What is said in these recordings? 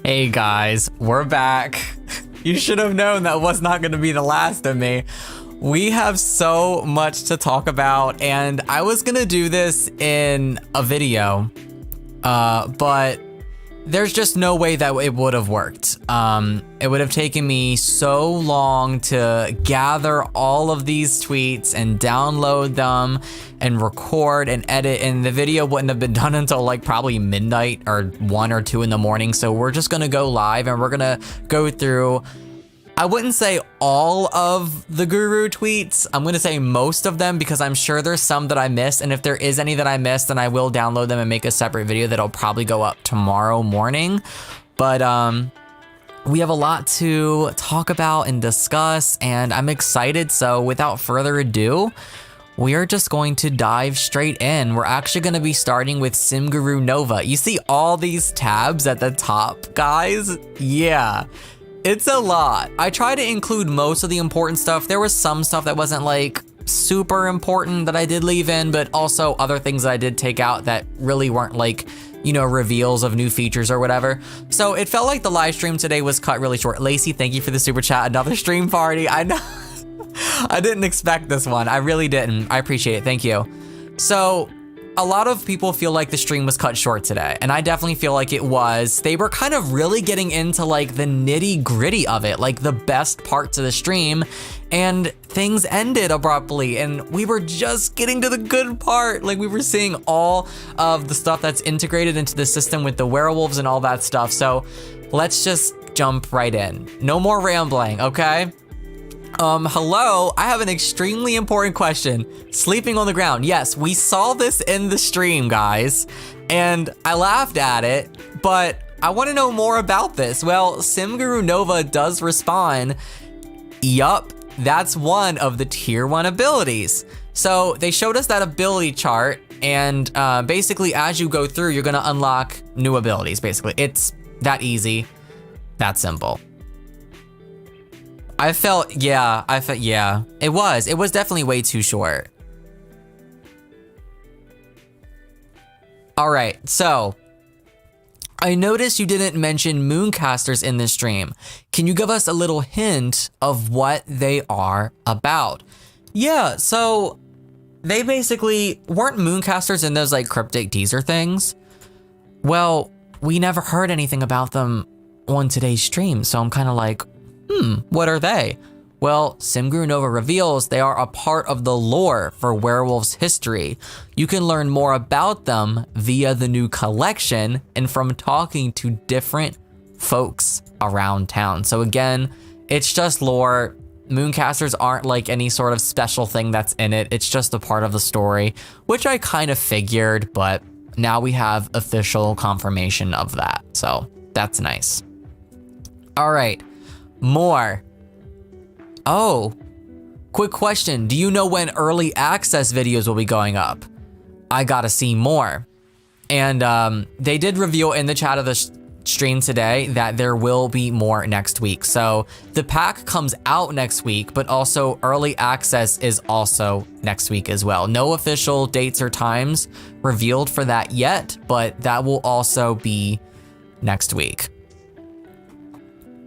Hey guys, we're back. You should have known that was not going to be the last of me. We have so much to talk about, and I was going to do this in a video, but there's just no way that it would have worked. It would have taken me so long to gather all of these tweets and download them and record and edit, and the video wouldn't have been done until like probably midnight or 1 or 2 in the morning. So we're just gonna go live and we're gonna go through, I wouldn't say all of the guru tweets. I'm gonna say most of them because I'm sure there's some that I missed, and if there is any that I missed, then I will download them and make a separate video that'll probably go up tomorrow morning. But we have a lot to talk about and discuss, and I'm excited. So without further ado, we are just going to dive straight in. We're actually gonna be starting with Sim Guru Nova. You see all these tabs at the top, guys? Yeah. It's a lot. I try to include most of the important stuff. There was some stuff that wasn't like super important that I did leave in, but also other things that I did take out that really weren't like, you know, reveals of new features or whatever. So it felt like the live stream today was cut really short. Lacey, thank you for the super chat. Another stream party. I know. I didn't expect this one. I really didn't. I appreciate it. Thank you. So a lot of people feel like the stream was cut short today, and I definitely feel like it was. They were kind of really getting into like the nitty gritty of it, like the best parts of the stream, and things ended abruptly, and we were just getting to the good part. Like we were seeing all of the stuff that's integrated into the system with the werewolves and all that stuff. So let's just jump right in. No more rambling, okay? Hello, I have an extremely important question. Sleeping on the ground. Yes, we saw this in the stream, guys, and I laughed at it, but I want to know more about this. Well, Sim Guru Nova does respond. Yup, that's one of the tier 1 abilities. So they showed us that ability chart, and basically as you go through, you're gonna unlock new abilities, basically. It's that easy, that simple. It was definitely way too short. All right, so I noticed you didn't mention Mooncasters in this stream. Can you give us a little hint of what they are about? Yeah, so they basically weren't Mooncasters in those like cryptic teaser things. Well, we never heard anything about them on today's stream, so I'm kind of like, what are they? Well, Sim Guru Nova reveals they are a part of the lore for Werewolves history. You can learn more about them via the new collection and from talking to different folks around town. So again, it's just lore. Mooncasters aren't like any sort of special thing that's in it. It's just a part of the story, which I kind of figured, but now we have official confirmation of that. So that's nice. All right. More. Oh, quick question. Do you know when early access videos will be going up? I gotta see more. And they did reveal in the chat of the stream today that there will be more next week. So the pack comes out next week, but also early access is also next week as well. No official dates or times revealed for that yet, but that will also be next week.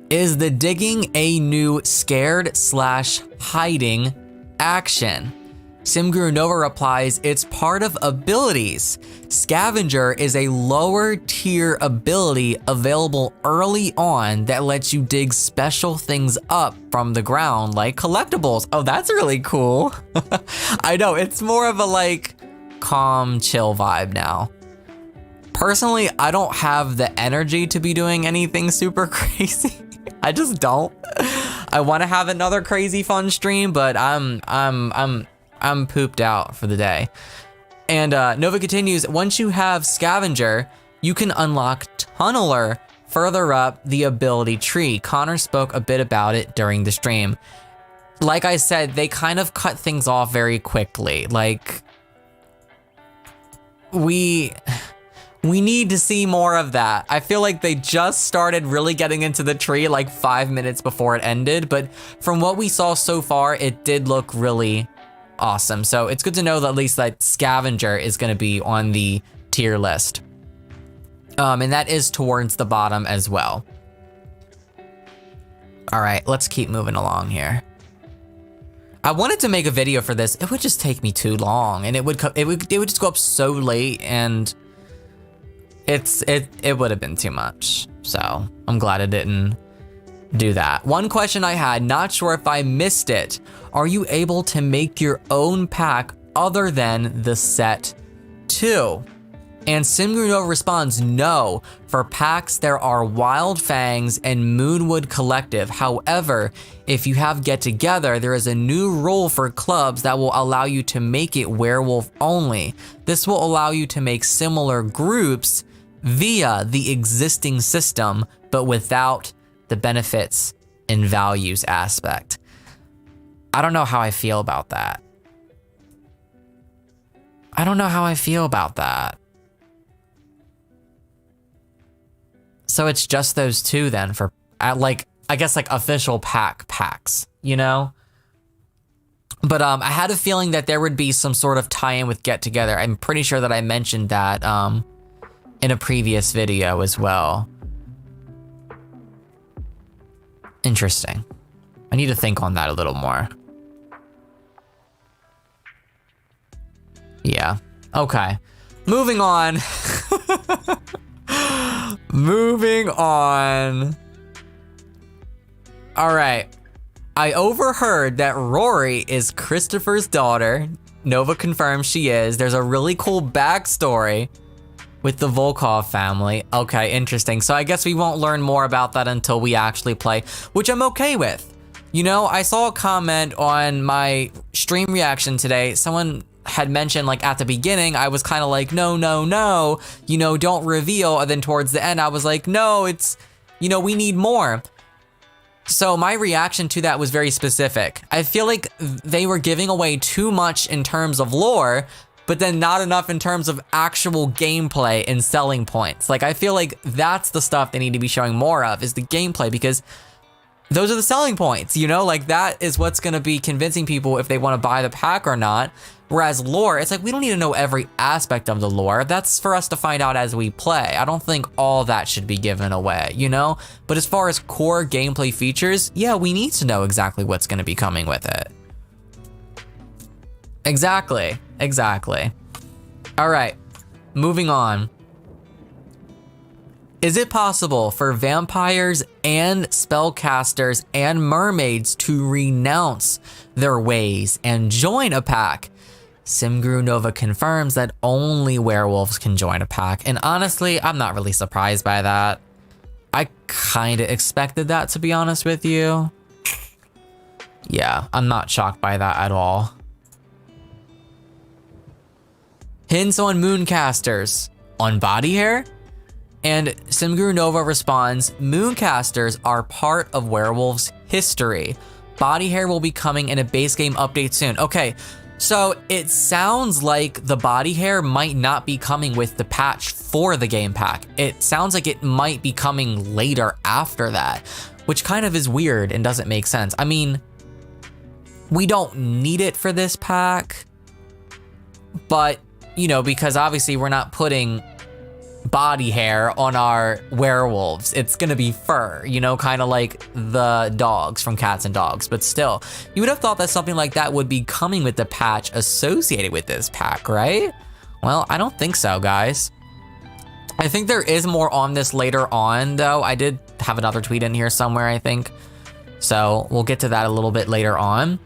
Is the digging a new scared/hiding action? Sim Guru Nova replies, it's part of abilities. Scavenger is a lower tier ability available early on that lets you dig special things up from the ground like collectibles. Oh, that's really cool. I know, it's more of a like calm, chill vibe now. Personally, I don't have the energy to be doing anything super crazy. I just don't. I want to have another crazy fun stream, but I'm pooped out for the day. And Nova continues, once you have Scavenger, you can unlock Tunneler further up the ability tree. Connor spoke a bit about it during the stream. Like I said, they kind of cut things off very quickly. Like, we need to see more of that. I feel like they just started really getting into the tree like 5 minutes before it ended, but from what we saw so far, it did look really awesome. So it's good to know that at least that Scavenger is gonna be on the tier list. And that is towards the bottom as well. All right, let's keep moving along here. I wanted to make a video for this. It would just take me too long, and it would just go up so late, and it would have been too much. So I'm glad I didn't do that. One question I had, not sure if I missed it. Are you able to make your own pack other than the set 2? And Simgruno responds, no. For packs, there are Wild Fangs and Moonwood Collective. However, if you have Get Together, there is a new rule for clubs that will allow you to make it werewolf only. This will allow you to make similar groups via the existing system, but without the benefits and values aspect. I don't know how I feel about that. I don't know how I feel about that. So it's just those two then for, like, I guess like official packs, you know? But I had a feeling that there would be some sort of tie-in with Get Together. I'm pretty sure that I mentioned that in a previous video as well. Interesting. I need to think on that a little more. Yeah, okay. Moving on. Moving on. All right. I overheard that Rory is Christopher's daughter. Nova confirms she is. There's a really cool backstory with the Volkov family. Okay, interesting. So I guess we won't learn more about that until we actually play, which I'm okay with. You know, I saw a comment on my stream reaction today. Someone had mentioned, like, at the beginning, I was kind of like, no, you know, don't reveal. And then towards the end, I was like, no, it's, you know, we need more. So my reaction to that was very specific. I feel like they were giving away too much in terms of lore, but then not enough in terms of actual gameplay and selling points. Like, I feel like that's the stuff they need to be showing more of, is the gameplay, because those are the selling points, you know? Like, that is what's gonna be convincing people if they wanna buy the pack or not. Whereas lore, it's like, we don't need to know every aspect of the lore. That's for us to find out as we play. I don't think all that should be given away, you know? But as far as core gameplay features, yeah, we need to know exactly what's gonna be coming with it. Exactly. All right, moving on. Is it possible for vampires and spellcasters and mermaids to renounce their ways and join a pack? Simgru Nova confirms that only werewolves can join a pack, and honestly, I'm not really surprised by that. I kinda expected that, to be honest with you. Yeah, I'm not shocked by that at all. Hints on Mooncasters. On body hair? And Simgru Nova responds, Mooncasters are part of Werewolf's history. Body hair will be coming in a base game update soon. Okay, so it sounds like the body hair might not be coming with the patch for the game pack. It sounds like it might be coming later after that, which kind of is weird and doesn't make sense. I mean, we don't need it for this pack, but, you know, because obviously we're not putting body hair on our werewolves. It's gonna be fur, you know, kind of like the dogs from Cats and Dogs, but still, you would have thought that something like that would be coming with the patch associated with this pack, right? Well, I don't think so, guys. I think there is more on this later on, though. I did have another tweet in here somewhere, I think. So we'll get to that a little bit later on.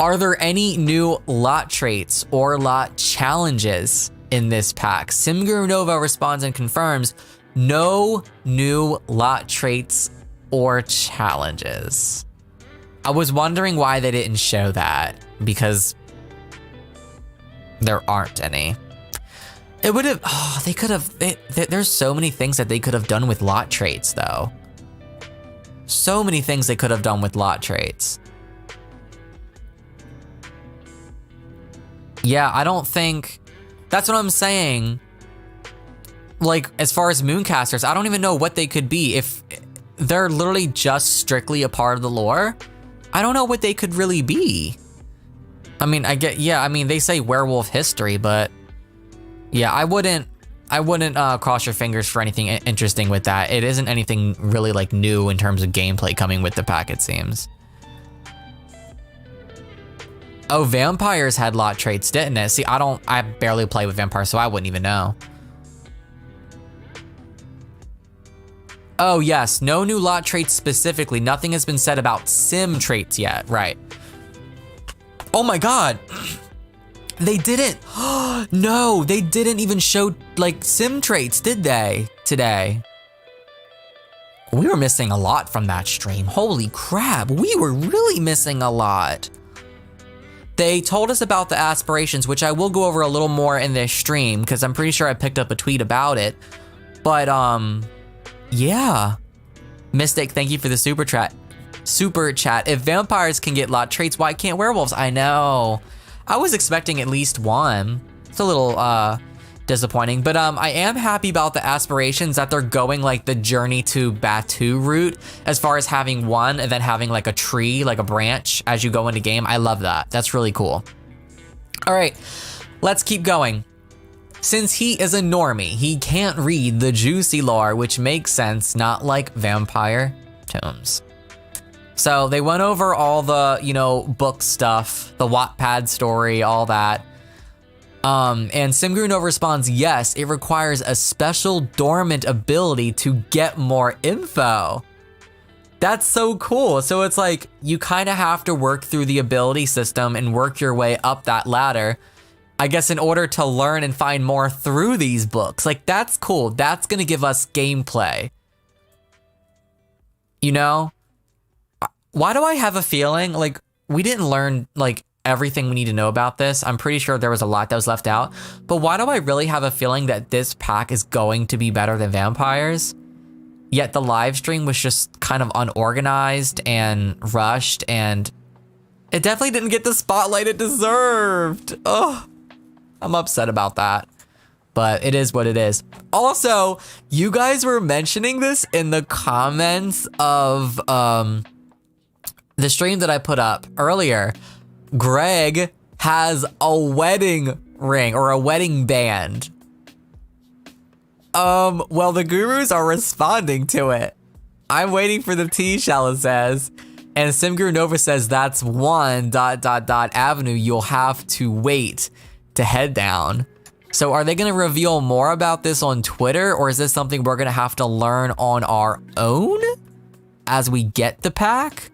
Are there any new lot traits or lot challenges in this pack? Simguru Nova responds and confirms no new lot traits or challenges. I was wondering why they didn't show that, because there aren't any. It would have, oh, they could have, there's so many things that they could have done with lot traits, though. So many things they could have done with lot traits. Yeah, I don't think, that's what I'm saying. Like, as far as Mooncasters, I don't even know what they could be. If they're literally just strictly a part of the lore, I don't know what they could really be. I mean, I get, yeah, I mean, they say werewolf history, but yeah, I wouldn't I wouldn't cross your fingers for anything interesting with that. It isn't anything really like new in terms of gameplay coming with the pack, it seems. Oh, vampires had lot traits, didn't it? See, I barely play with vampires, so I wouldn't even know. Oh yes, no new lot traits specifically. Nothing has been said about sim traits yet, right? Oh my God. They didn't, no, they didn't even show like sim traits, did they, today? We were missing a lot from that stream. Holy crap, we were really missing a lot. They told us about the aspirations, which I will go over a little more in this stream because I'm pretty sure I picked up a tweet about it. But yeah. Mystic, thank you for the super chat. If vampires can get lot traits, why can't werewolves? I know. I was expecting at least one. It's a little disappointing, but I am happy about the aspirations that they're going like the journey to Batu route as far as having one and then having like a tree, like a branch as you go into game. I love that. That's really cool. All right, let's keep going. Since he is a normie, he can't read the juicy lore, which makes sense, not like vampire tomes. So they went over all the, you know, book stuff, the Wattpad story, all that. And Simgrunov responds, yes, it requires a special dormant ability to get more info. That's so cool. So it's like, you kind of have to work through the ability system and work your way up that ladder, I guess, in order to learn and find more through these books. Like, that's cool. That's gonna give us gameplay. You know? Why do I have a feeling, like, we didn't learn, like, everything we need to know about this? I'm pretty sure there was a lot that was left out. But why do I really have a feeling that this pack is going to be better than vampires? Yet the live stream was just kind of unorganized and rushed, and it definitely didn't get the spotlight it deserved. Oh, I'm upset about that. But it is what it is. Also, you guys were mentioning this in the comments of the stream that I put up earlier. Greg has a wedding ring or a wedding band. Well, the gurus are responding to it. I'm waiting for the tea, Shala says. And Simguru Nova says that's one ... avenue you'll have to wait to head down. So are they gonna reveal more about this on Twitter, or is this something we're gonna have to learn on our own as we get the pack?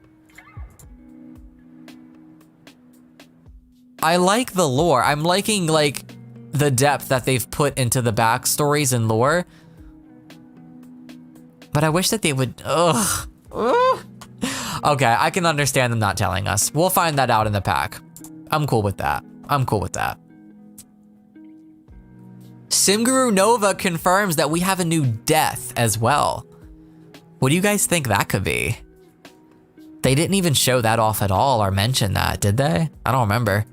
I like the lore. I'm liking like the depth that they've put into the backstories and lore. But I wish that they would, ugh. Okay, I can understand them not telling us. We'll find that out in the pack. I'm cool with that. I'm cool with that. Simguru Nova confirms that we have a new death as well. What do you guys think that could be? They didn't even show that off at all or mention that, did they? I don't remember.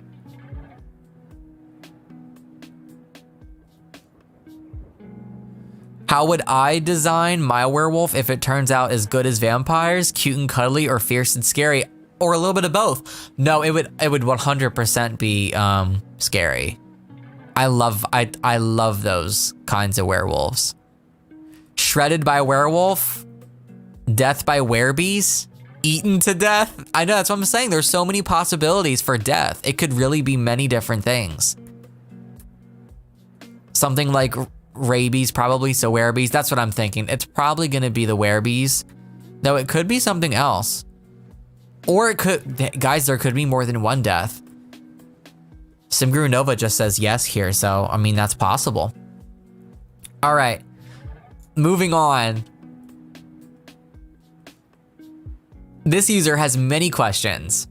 How would I design my werewolf if it turns out as good as vampires? Cute and cuddly, or fierce and scary, or a little bit of both? No, it would 100% be scary. I love those kinds of werewolves. Shredded by werewolf, death by werebees, eaten to death. I know, that's what I'm saying. There's so many possibilities for death. It could really be many different things. Something like rabies, probably, so werebees. That's what I'm thinking. It's probably gonna be the werebees. No, it could be something else. Or it could, guys, there could be more than one death. Simguru Nova just says yes here, so I mean, that's possible. All right, moving on. This user has many questions.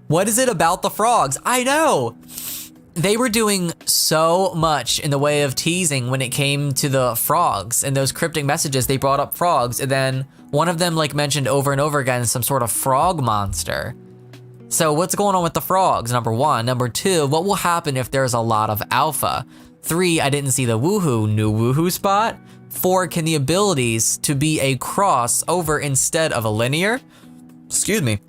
What is it about the frogs? I know! They were doing so much in the way of teasing when it came to the frogs. In those cryptic messages, they brought up frogs, and then one of them like mentioned over and over again some sort of frog monster. So what's going on with the frogs, number one? Number two, what will happen if there's a lot of alpha? 3, I didn't see the new woohoo spot. 4, can the abilities to be a crossover instead of a linear? Excuse me.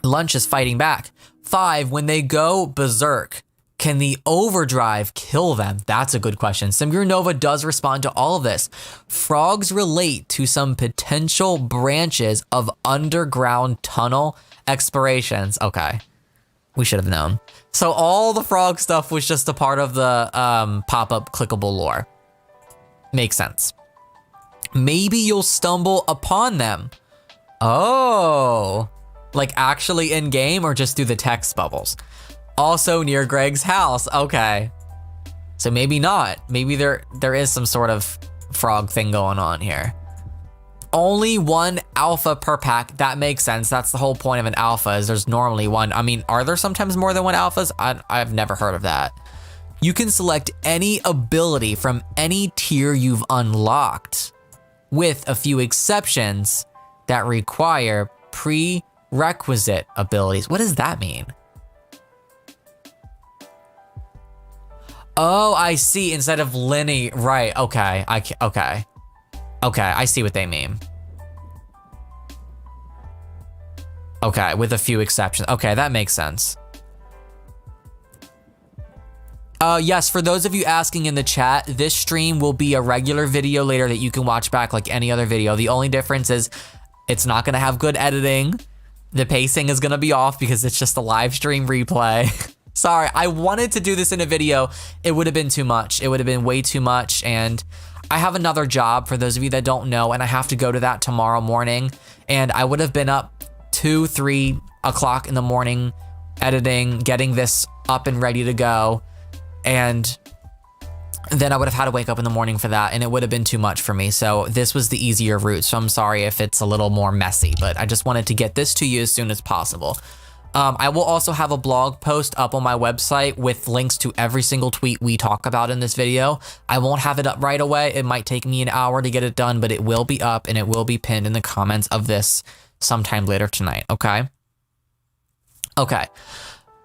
Lunch is fighting back. 5, when they go berserk, Can the overdrive kill them? That's a good question. Simguru Nova does respond to all of this. Frogs relate to some potential branches of underground tunnel explorations. Okay, we should have known. So all the frog stuff was just a part of the pop-up clickable lore. Makes sense. Maybe you'll stumble upon them. Oh, like actually in game or just through the text bubbles? Also near Greg's house. Okay, so maybe not. Maybe there is some sort of frog thing going on here. Only one alpha per pack. That makes sense. That's the whole point of an alpha, is there's normally one. I mean, are there sometimes more than one alphas? I've never heard of that. You can select any ability from any tier you've unlocked, with a few exceptions that require prerequisite abilities. What does that mean? Oh, I see. Instead of linear, right? Okay, okay, I see what they mean. Okay, with a few exceptions. Okay, that makes sense. Yes, for those of you asking in the chat, this stream will be a regular video later that you can watch back like any other video. The only difference is it's not gonna have good editing. The pacing is gonna be off because it's just a live stream replay. Sorry, I wanted to do this in a video. It would have been too much. It would have been way too much, and I have another job, for those of you that don't know, and I have to go to that tomorrow morning, and I would have been up 2-3 o'clock in the morning editing, getting this up and ready to go, and then I would have had to wake up in the morning for that, and it would have been too much for me. So this was the easier route, so I'm sorry if it's a little more messy, but I just wanted to get this to you as soon as possible. I will also have a blog post up on my website with links to every single tweet we talk about in this video. I won't have it up right away. It might take me an hour to get it done, but it will be up and it will be pinned in the comments of this sometime later tonight, okay? Okay.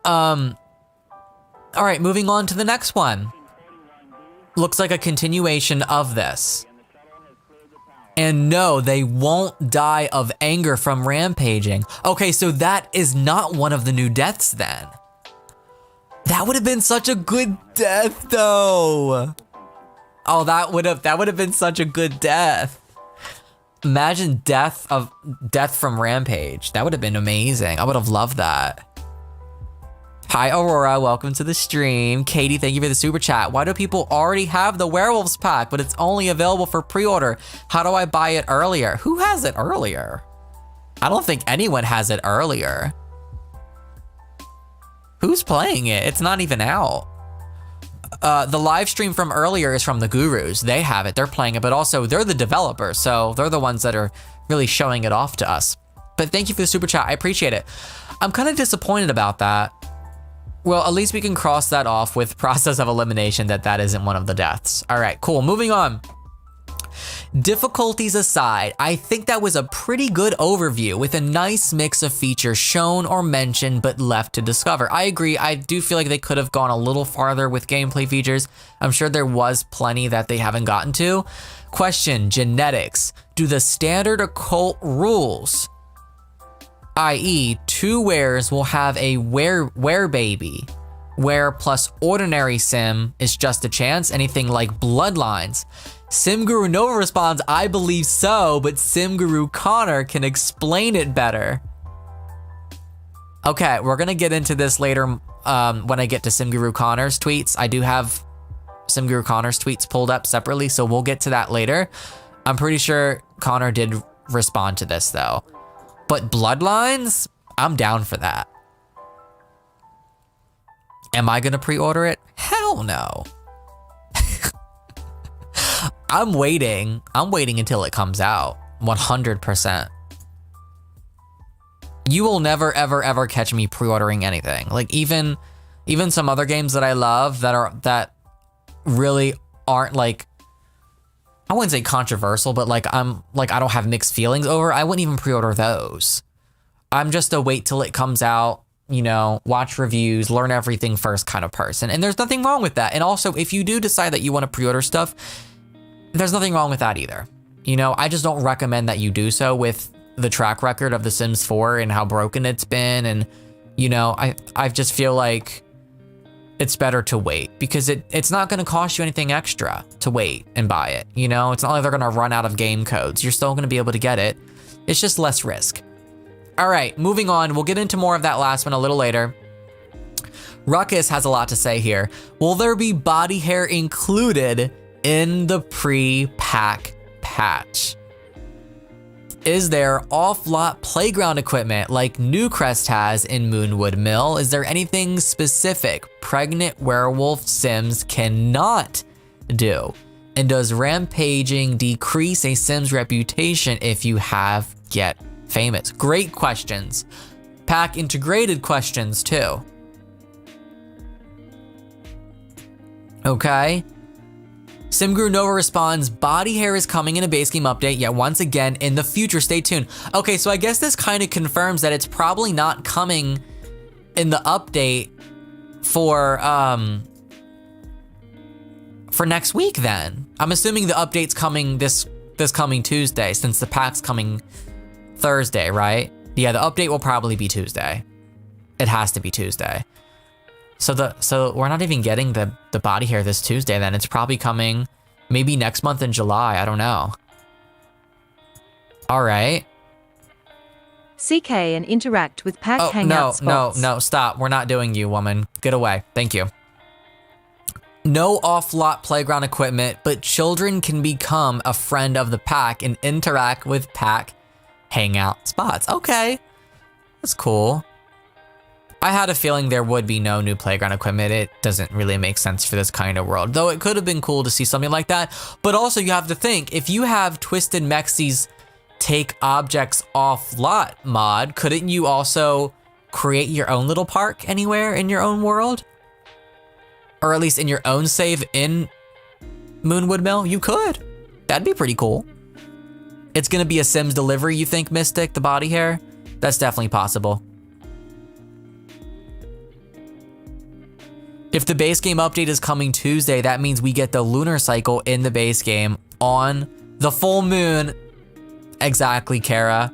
All right, moving on to the next one. Looks like a continuation of this. And no, they won't die of anger from rampaging. Okay, so that is not one of the new deaths then. That would have been such a good death though. Oh, that would have been such a good death. Imagine death from Rampage. That would have been amazing. I would have loved that. Hi, Aurora, welcome to the stream. Katie, thank you for the super chat. Why do people already have the Werewolves pack, but it's only available for pre-order? How do I buy it earlier? Who has it earlier? I don't think anyone has it earlier. Who's playing it? It's not even out. The live stream from earlier is from the Gurus. They have it, they're playing it, but also they're the developers, so they're the ones that are really showing it off to us. But thank you for the super chat, I appreciate it. I'm kind of disappointed about that. Well, at least we can cross that off with process of elimination that isn't one of the deaths. All right, cool, moving on. Difficulties aside, I think that was a pretty good overview with a nice mix of features shown or mentioned but left to discover. I agree, I do feel like they could have gone a little farther with gameplay features. I'm sure there was plenty that they haven't gotten to. Question, genetics. Do the standard occult rules, i.e. two weres will have a were baby, where plus ordinary sim is just a chance, anything like bloodlines? Simguru Nova responds, I believe so, but Simguru Connor can explain it better. Okay, we're gonna get into this later when I get to Simguru Connor's tweets. I do have Simguru Connor's tweets pulled up separately, so we'll get to that later. I'm pretty sure Connor did respond to this though. But bloodlines, I'm down for that. Am I gonna pre-order it? Hell no. I'm waiting until it comes out, 100%. You will never, ever, ever catch me pre-ordering anything. Like even some other games that I love that really aren't like, I wouldn't say controversial, but like I don't have mixed feelings over, I wouldn't even pre-order those. I'm just a wait till it comes out, you know, watch reviews, learn everything first kind of person. And there's nothing wrong with that. And also, if you do decide that you want to pre-order stuff, there's nothing wrong with that either. You know, I just don't recommend that you do so with the track record of The Sims 4 and how broken it's been. And, you know, I just feel like it's better to wait because it's not going to cost you anything extra to wait and buy it. You know, it's not like they're going to run out of game codes. You're still going to be able to get it. It's just less risk. All right, moving on. We'll get into more of that last one a little later. Ruckus has a lot to say here. Will there be body hair included in the pre-pack patch? Is there off-lot playground equipment like Newcrest has in Moonwood Mill? Is there anything specific pregnant werewolf sims cannot do? And does rampaging decrease a sim's reputation if you have get famous? Great questions. Pack integrated questions too. Okay. Simguru Nova responds, body hair is coming in a base game update, yet once again in the future, stay tuned. Okay, so I guess this kind of confirms that it's probably not coming in the update for next week then. I'm assuming the update's coming this coming Tuesday since the pack's coming Thursday, right? Yeah, the update will probably be Tuesday. It has to be Tuesday. So we're not even getting the body hair this Tuesday then. It's probably coming maybe next month in July. I don't know. All right. CK and interact with pack hangout spots. No, stop. We're not doing you, woman. Get away. Thank you. No off-lot playground equipment, but children can become a friend of the pack and interact with pack hangout spots. Okay. That's cool. I had a feeling there would be no new playground equipment. It doesn't really make sense for this kind of world, though it could have been cool to see something like that. But also you have to think, if you have Twisted Mexie's take objects off lot mod, couldn't you also create your own little park anywhere in your own world? Or at least in your own save in Moonwood Mill? You could. That'd be pretty cool. It's gonna be a Sims delivery, you think, Mystic, the body hair? That's definitely possible. If the base game update is coming Tuesday, that means we get the lunar cycle in the base game on the full moon. Exactly, Kara.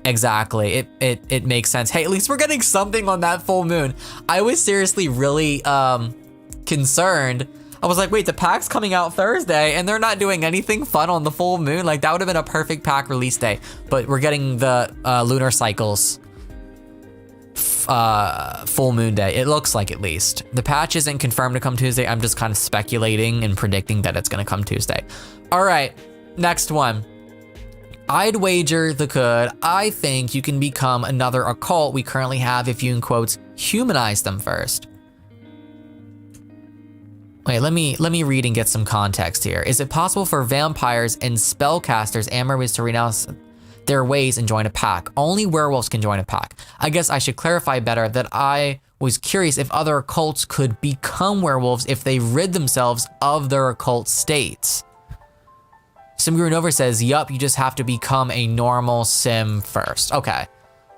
Exactly. It makes sense. Hey, at least we're getting something on that full moon. I was seriously really concerned. I was like, wait, the pack's coming out Thursday and they're not doing anything fun on the full moon? Like, that would have been a perfect pack release day. But we're getting the lunar cycles full moon day. It looks like, at least. The patch isn't confirmed to come Tuesday. I'm just kind of speculating and predicting that it's going to come Tuesday. All right, next one. I'd wager the could. I think you can become another occult we currently have if you, in quotes, humanize them first. Wait, let me read and get some context here. Is it possible for vampires and spellcasters and mermaids to renounce their ways and join a pack? Only werewolves can join a pack. I guess I should clarify better that I was curious if other occults could become werewolves if they rid themselves of their occult states. Simguru Nova says, yup, you just have to become a normal sim first. Okay,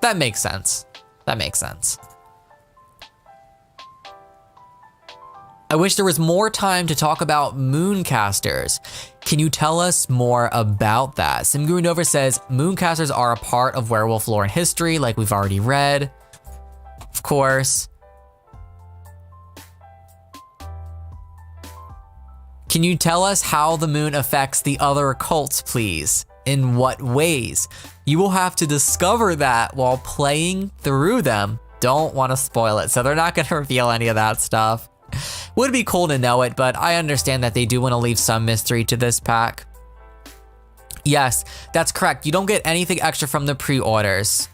that makes sense. That makes sense. I wish there was more time to talk about Mooncasters. Can you tell us more about that? Simguru Nova says, Mooncasters are a part of werewolf lore and history, like we've already read. Of course. Can you tell us how the moon affects the other occults, please? In what ways? You will have to discover that while playing through them. Don't want to spoil it, so they're not going to reveal any of that stuff. Would be cool to know it, but I understand that they do want to leave some mystery to this pack. Yes, that's correct. You don't get anything extra from the pre-orders.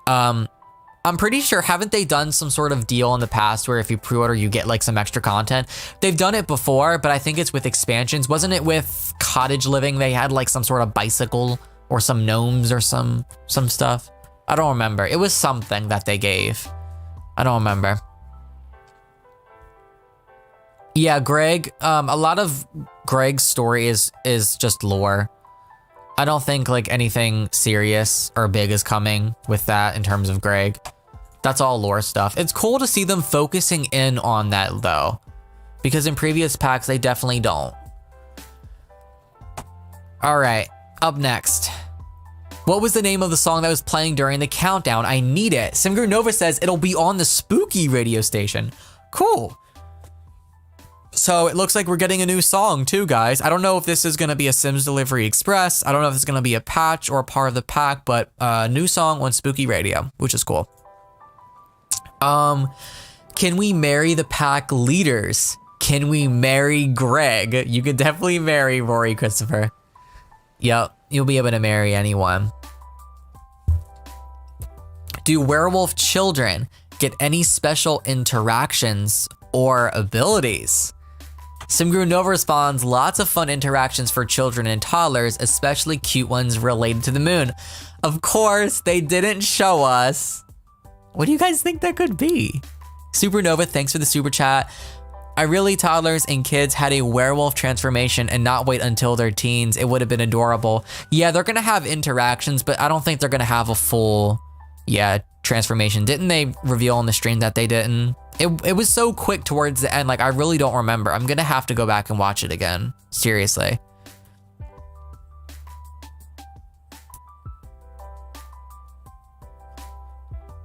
I'm pretty sure, haven't they done some sort of deal in the past where if you pre-order, you get like some extra content? They've done it before, but I think it's with expansions. Wasn't it with Cottage Living? They had like some sort of bicycle or some gnomes or some stuff. I don't remember. It was something that they gave. I don't remember. Yeah, Greg, a lot of Greg's story is just lore. I don't think like anything serious or big is coming with that in terms of Greg. That's all lore stuff. It's cool to see them focusing in on that though, because in previous packs, they definitely don't. All right, up next. What was the name of the song that was playing during the countdown? I need it. Simguru Nova says it'll be on the spooky radio station. Cool. So it looks like we're getting a new song too, guys. I don't know if this is gonna be a Sims Delivery Express. I don't know if it's gonna be a patch or a part of the pack, but new song on Spooky Radio, which is cool. Can we marry the pack leaders? Can we marry Greg? You could definitely marry Rory Christopher. Yep, you'll be able to marry anyone. Do werewolf children get any special interactions or abilities? Simgrew Nova responds, lots of fun interactions for children and toddlers, especially cute ones related to the moon. Of course, they didn't show us. What do you guys think that could be? Supernova, thanks for the super chat. I really toddlers and kids had a werewolf transformation and not wait until they're teens. It would have been adorable. Yeah, they're gonna have interactions, but I don't think they're gonna have a full, transformation. Didn't they reveal on the stream that they didn't? It was so quick towards the end, like I really don't remember. I'm gonna have to go back and watch it again. Seriously.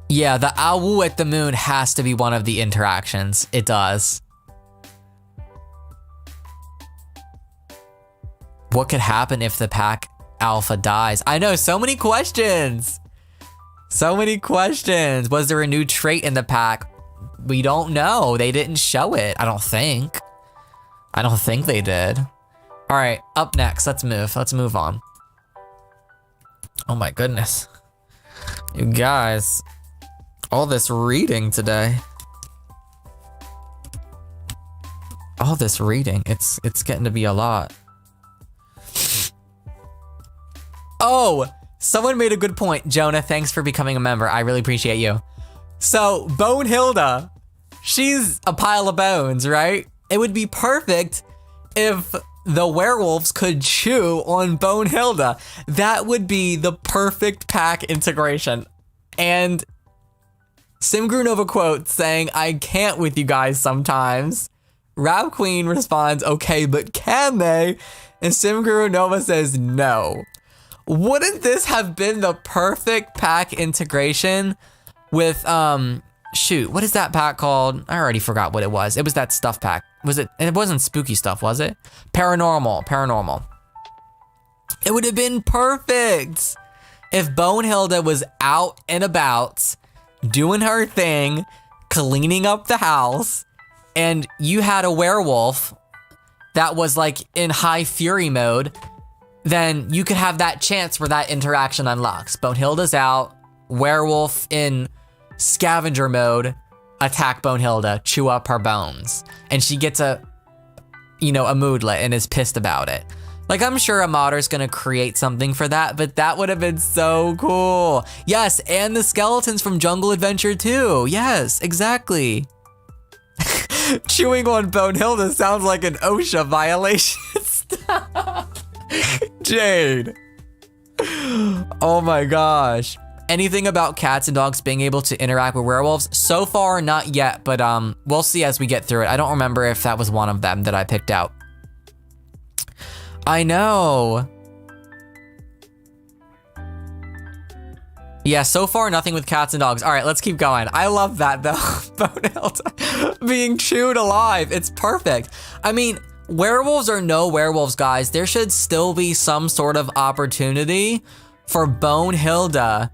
Yeah, the owl at the moon has to be one of the interactions. It does. What could happen if the pack alpha dies? I know, so many questions. So many questions. Was there a new trait in the pack? We don't know. They didn't show it, I don't think. I don't think they did. All right, up next, let's move on. Oh my goodness. You guys, all this reading today. All this reading, it's getting to be a lot. Oh, someone made a good point. Jonah, thanks for becoming a member. I really appreciate you. So, Bonehilda, she's a pile of bones, right? It would be perfect if the werewolves could chew on Bonehilda. That would be the perfect pack integration. And Simgrew Nova quote saying, I can't with you guys sometimes. Rap Queen responds, okay, but can they? And Simgrew Nova says, no. Wouldn't this have been the perfect pack integration with, shoot, what is that pack called? I already forgot what it was. It was that stuff pack. Was it? It wasn't spooky stuff, was it? Paranormal. It would have been perfect if Bonehilda was out and about, doing her thing, cleaning up the house, and you had a werewolf that was like in high fury mode, then you could have that chance where that interaction unlocks. Bonehilda's out, werewolf in scavenger mode, attack Bonehilda, chew up her bones. And she gets a moodlet and is pissed about it. Like, I'm sure a modder's gonna create something for that, but that would have been so cool. Yes, and the skeletons from Jungle Adventure 2. Yes, exactly. Chewing on Bonehilda sounds like an OSHA violation. Jade. Oh my gosh. Anything about cats and dogs being able to interact with werewolves? So far, not yet, but we'll see as we get through it. I don't remember if that was one of them that I picked out. I know. Yeah, so far nothing with cats and dogs. All right, let's keep going. I love that though. Bonehilda being chewed alive. It's perfect. I mean, werewolves or no werewolves, guys, there should still be some sort of opportunity for Bonehilda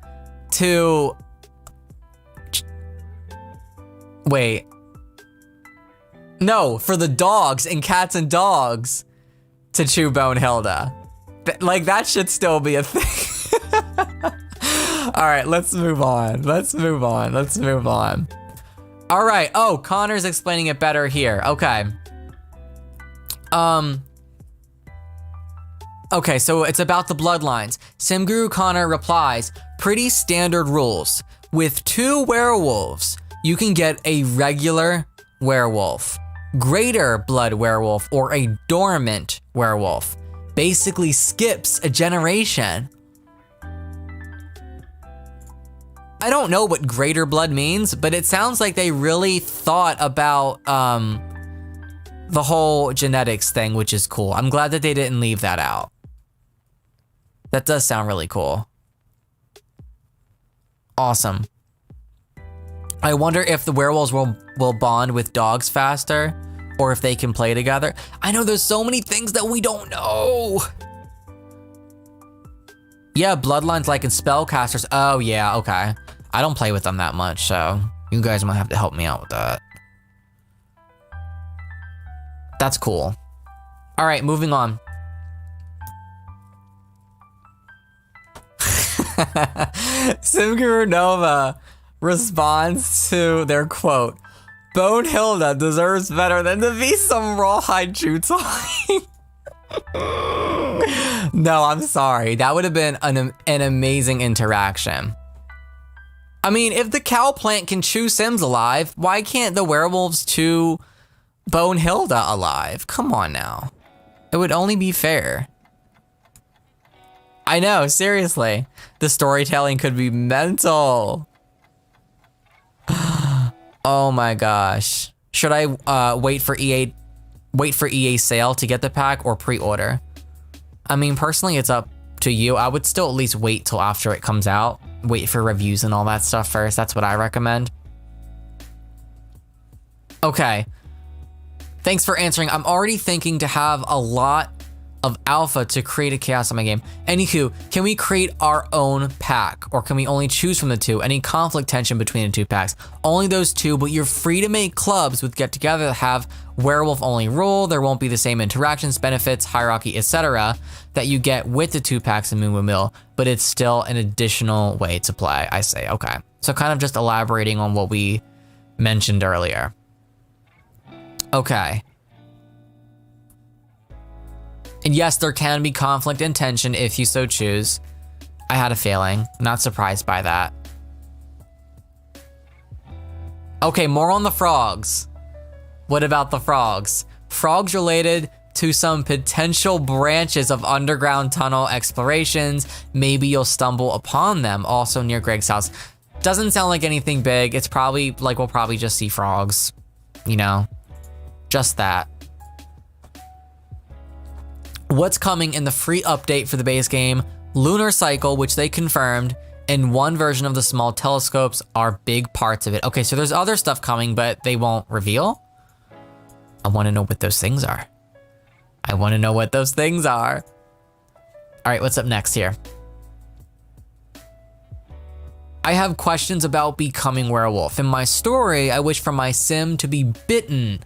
to... Wait. No, for the dogs and cats and dogs to chew Bonehilda. Like, that should still be a thing. All right, let's move on. All right, oh, Connor's explaining it better here. Okay. Okay, so it's about the bloodlines. Simguru Connor replies, pretty standard rules. With 2 werewolves, you can get a regular werewolf, greater blood werewolf, or a dormant werewolf. Basically skips a generation. I don't know what greater blood means, but it sounds like they really thought about the whole genetics thing, which is cool. I'm glad that they didn't leave that out. That does sound really cool. Awesome. I wonder if the werewolves will bond with dogs faster, or if they can play together. I know there's so many things that we don't know. Yeah, bloodlines like in spellcasters. Oh yeah, okay. I don't play with them that much, so you guys might have to help me out with that. That's cool. All right, moving on. Simguru Nova responds to their quote, Bonehilda deserves better than to be some rawhide Chutai. No, I'm sorry. That would have been an amazing interaction. I mean, if the cow plant can chew Sims alive, why can't the werewolves chew Bonehilda alive? Come on now. It would only be fair. I know, seriously. The storytelling could be mental. Oh my gosh. Should I wait for EA sale to get the pack or pre-order? I mean, personally, it's up to you. I would still at least wait till after it comes out. Wait for reviews and all that stuff first. That's what I recommend. Okay. Thanks for answering. I'm already thinking to have a lot of alpha to create a chaos in my game. Anywho, can we create our own pack, or can we only choose from the two? Any conflict tension between the two packs? Only those two, but you're free to make clubs with get together that have werewolf only rule. There won't be the same interactions, benefits, hierarchy, etc. that you get with the two packs in Moon Mill, but it's still an additional way to play, I say. Okay, so kind of just elaborating on what we mentioned earlier. Okay. And yes, there can be conflict and tension if you so choose. I had a feeling, not surprised by that. Okay, more on the frogs. What about the frogs? Frogs related to some potential branches of underground tunnel explorations. Maybe you'll stumble upon them also near Greg's house. Doesn't sound like anything big. It's probably like we'll probably just see frogs, you know, just that. What's coming in the free update for the base game? Lunar cycle, which they confirmed, and one version of the small telescopes are big parts of it. Okay, so there's other stuff coming, but they won't reveal? I want to know what those things are. I want to know what those things are. All right, what's up next here? I have questions about becoming werewolf. In my story, I wish for my sim to be bitten,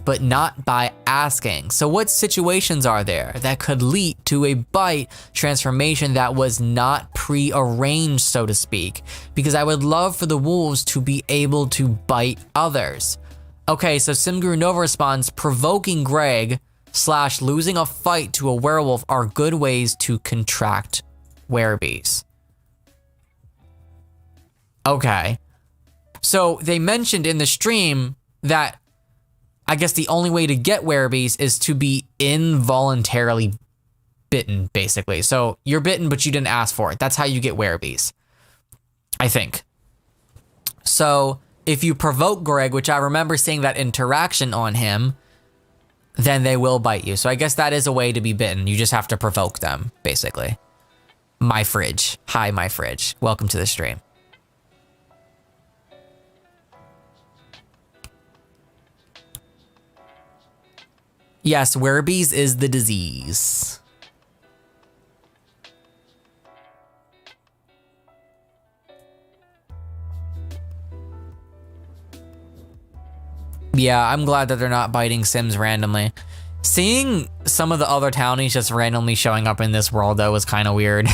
but not by asking. So what situations are there that could lead to a bite transformation that was not pre-arranged, so to speak? Because I would love for the wolves to be able to bite others. Okay, so Simguru Nova responds, provoking Greg / losing a fight to a werewolf are good ways to contract werebees. Okay, so they mentioned in the stream that I guess the only way to get werebees is to be involuntarily bitten, basically. So you're bitten, but you didn't ask for it. That's how you get werebees, I think. So if you provoke Greg, which I remember seeing that interaction on him, then they will bite you. So I guess that is a way to be bitten. You just have to provoke them, basically. My fridge. Hi, my fridge. Welcome to the stream. Yes, werebees is the disease. Yeah, I'm glad that they're not biting Sims randomly. Seeing some of the other townies just randomly showing up in this world, though, was kind of weird.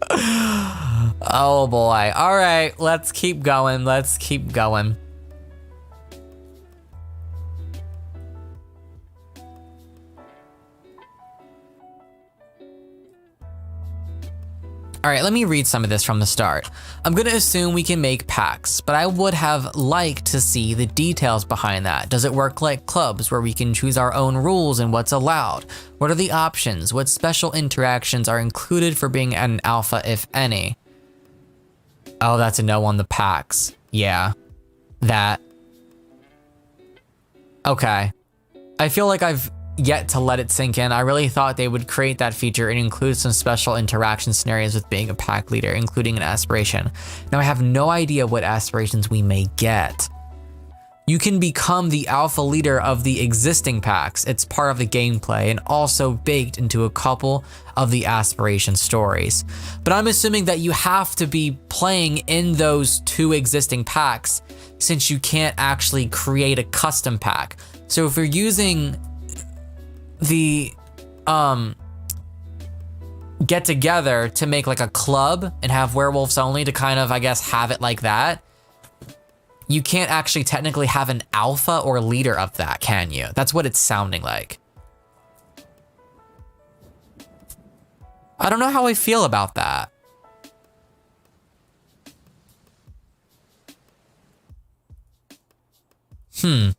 Oh boy. All right, let's keep going. Let's keep going. All right, let me read some of this from the start. I'm gonna assume we can make packs, but I would have liked to see the details behind that. Does it work like clubs where we can choose our own rules and what's allowed? What are the options? What special interactions are included for being an alpha, if any? Oh, that's a no on the packs. Yeah, that. Okay. I feel like I've yet to let it sink in. I really thought they would create that feature and include some special interaction scenarios with being a pack leader, including an aspiration. Now I have no idea what aspirations we may get. You can become the alpha leader of the existing packs. It's part of the gameplay and also baked into a couple of the aspiration stories. But I'm assuming that you have to be playing in those 2 existing packs since you can't actually create a custom pack. So if you're using the get together to make like a club and have werewolves only to kind of, I guess, have it like that, you can't actually technically have an alpha or leader of that, can you? That's what it's sounding like. I don't know how I feel about that. Yeah,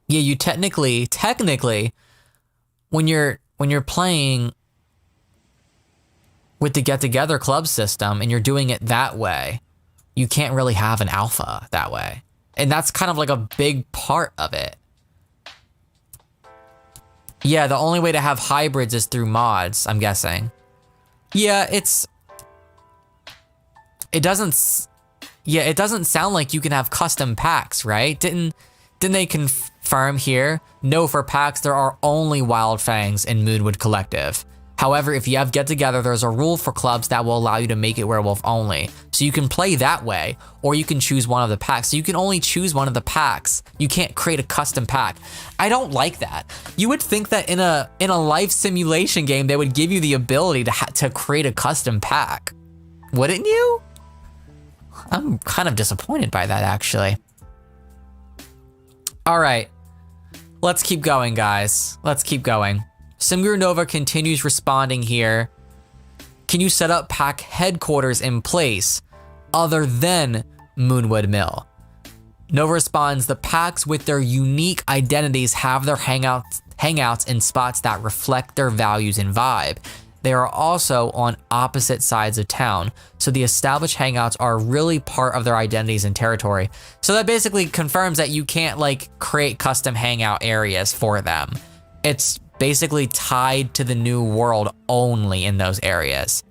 you technically, when you're playing with the get together club system and you're doing it that way, you can't really have an alpha that way. And that's kind of like a big part of it. Yeah, the only way to have hybrids is through mods, I'm guessing. Yeah, it doesn't sound like you can have custom packs, right? Didn't they confirm here? No, for packs, there are only Wild Fangs in Moonwood Collective. However, if you have Get Together, there's a rule for clubs that will allow you to make it werewolf only. So you can play that way, or you can choose one of the packs. So you can only choose one of the packs. You can't create a custom pack. I don't like that. You would think that in a life simulation game, they would give you the ability to create a custom pack. Wouldn't you? I'm kind of disappointed by that, actually. All right, let's keep going, guys. Let's keep going. Simgur Nova continues responding here. Can you set up pack headquarters in place other than Moonwood Mill? Nova responds, the packs with their unique identities have their hangouts in spots that reflect their values and vibe. They are also on opposite sides of town, so the established hangouts are really part of their identities and territory. So that basically confirms that you can't like create custom hangout areas for them. It's basically tied to the new world only in those areas.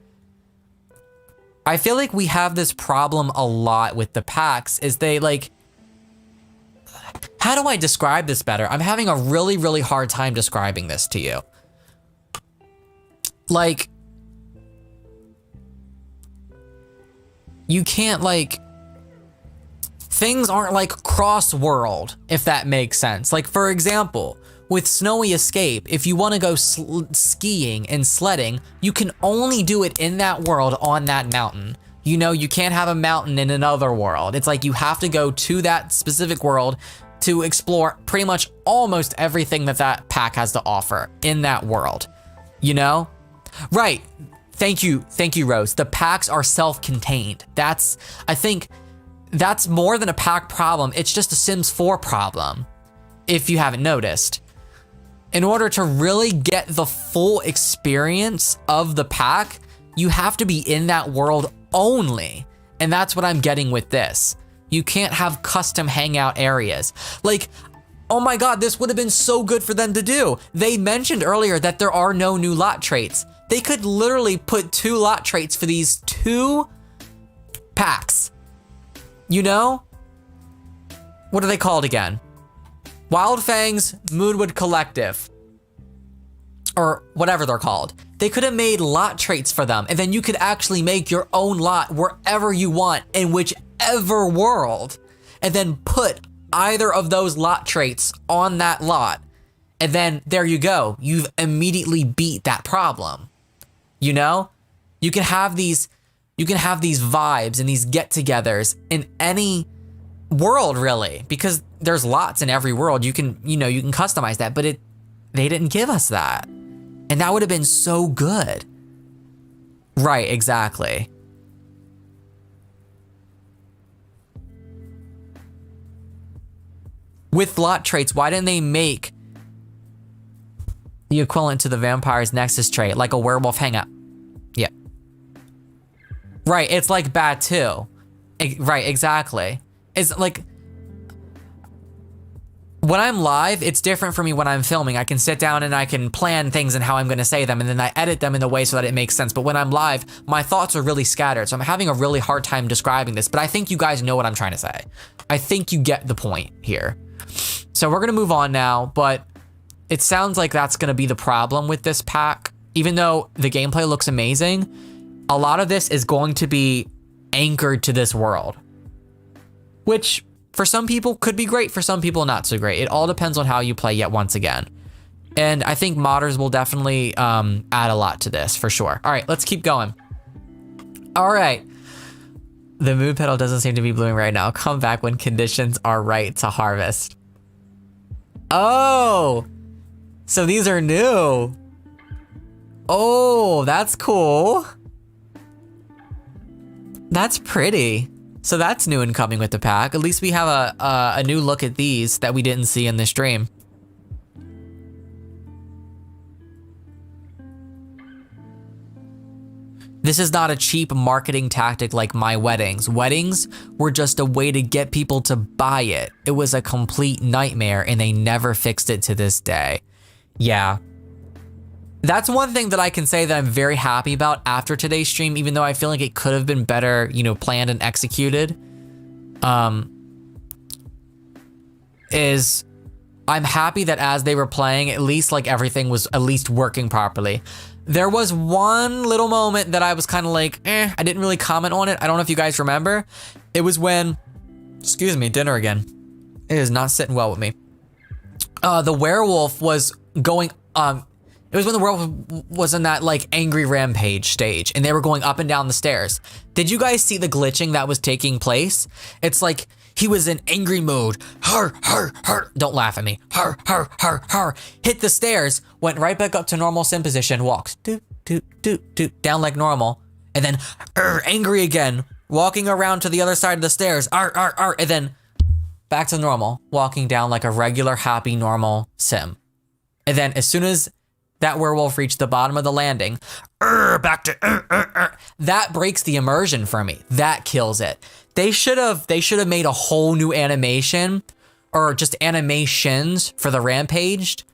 I feel like we have this problem a lot with the packs, is they like, how do I describe this better? I'm having a really, really hard time describing this to you. Like, you can't like, things aren't like cross-world, if that makes sense. Like, for example, with Snowy Escape, if you want to go skiing and sledding, you can only do it in that world on that mountain. You know, you can't have a mountain in another world. It's like you have to go to that specific world to explore pretty much almost everything that pack has to offer in that world, you know? Right, thank you, Rose. The packs are self-contained. I think that's more than a pack problem. It's just a Sims 4 problem, if you haven't noticed. In order to really get the full experience of the pack, you have to be in that world only. And that's what I'm getting with this. You can't have custom hangout areas. Like, oh my God, this would have been so good for them to do. They mentioned earlier that there are no new lot traits. They could literally put 2 lot traits for these 2 packs. You know? What are they called again? Wild Fangs, Moonwood Collective, or whatever they're called. They could have made lot traits for them, and then you could actually make your own lot wherever you want in whichever world, and then put either of those lot traits on that lot, and then there you go. You've immediately beat that problem. You know? You can have these vibes and these get-togethers in any world, really, because there's lots in every world. You can customize that, but they didn't give us that. And that would have been so good. Right, exactly. With lot traits, why didn't they make the equivalent to the Vampire's Nexus trait, like a werewolf hangout? Yep. Right, it's like bad too. Right, exactly. It's like, when I'm live, it's different for me when I'm filming. I can sit down and I can plan things and how I'm gonna say them, and then I edit them in a way so that it makes sense. But when I'm live, my thoughts are really scattered. So I'm having a really hard time describing this, but I think you guys know what I'm trying to say. I think you get the point here. So we're gonna move on now, but it sounds like that's gonna be the problem with this pack. Even though the gameplay looks amazing, a lot of this is going to be anchored to this world, which for some people could be great, for some people not so great. It all depends on how you play yet once again. And I think modders will definitely add a lot to this for sure. All right, let's keep going. All right. The moon petal doesn't seem to be blooming right now. Come back when conditions are right to harvest. Oh, so these are new. Oh, that's cool. That's pretty. So that's new and coming with the pack. At least we have a new look at these that we didn't see in this stream. This is not a cheap marketing tactic like my weddings. Weddings were just a way to get people to buy it. It was a complete nightmare and they never fixed it to this day. Yeah. That's one thing that I can say that I'm very happy about after today's stream, even though I feel like it could have been better, you know, planned and executed. Is I'm happy that as they were playing, at least like everything was at least working properly. There was one little moment that I was kind of like, I didn't really comment on it. I don't know if you guys remember. It was when, excuse me, dinner again. It is not sitting well with me. The werewolf was going, it was when the werewolf was in that like angry rampage stage and they were going up and down the stairs. Did you guys see the glitching that was taking place? It's like he was in angry mode. Har, har, har. Don't laugh at me. Har, har, har, har. Hit the stairs, went right back up to normal sim position, walks doot, doot, doot, doot, down like normal. And then angry again, walking around to the other side of the stairs. And then back to normal, walking down like a regular, happy, normal sim. And then as soon as that werewolf reached the bottom of the landing, back to that breaks the immersion for me. That kills it. They should have made a whole new animation, or just animations for the rampaged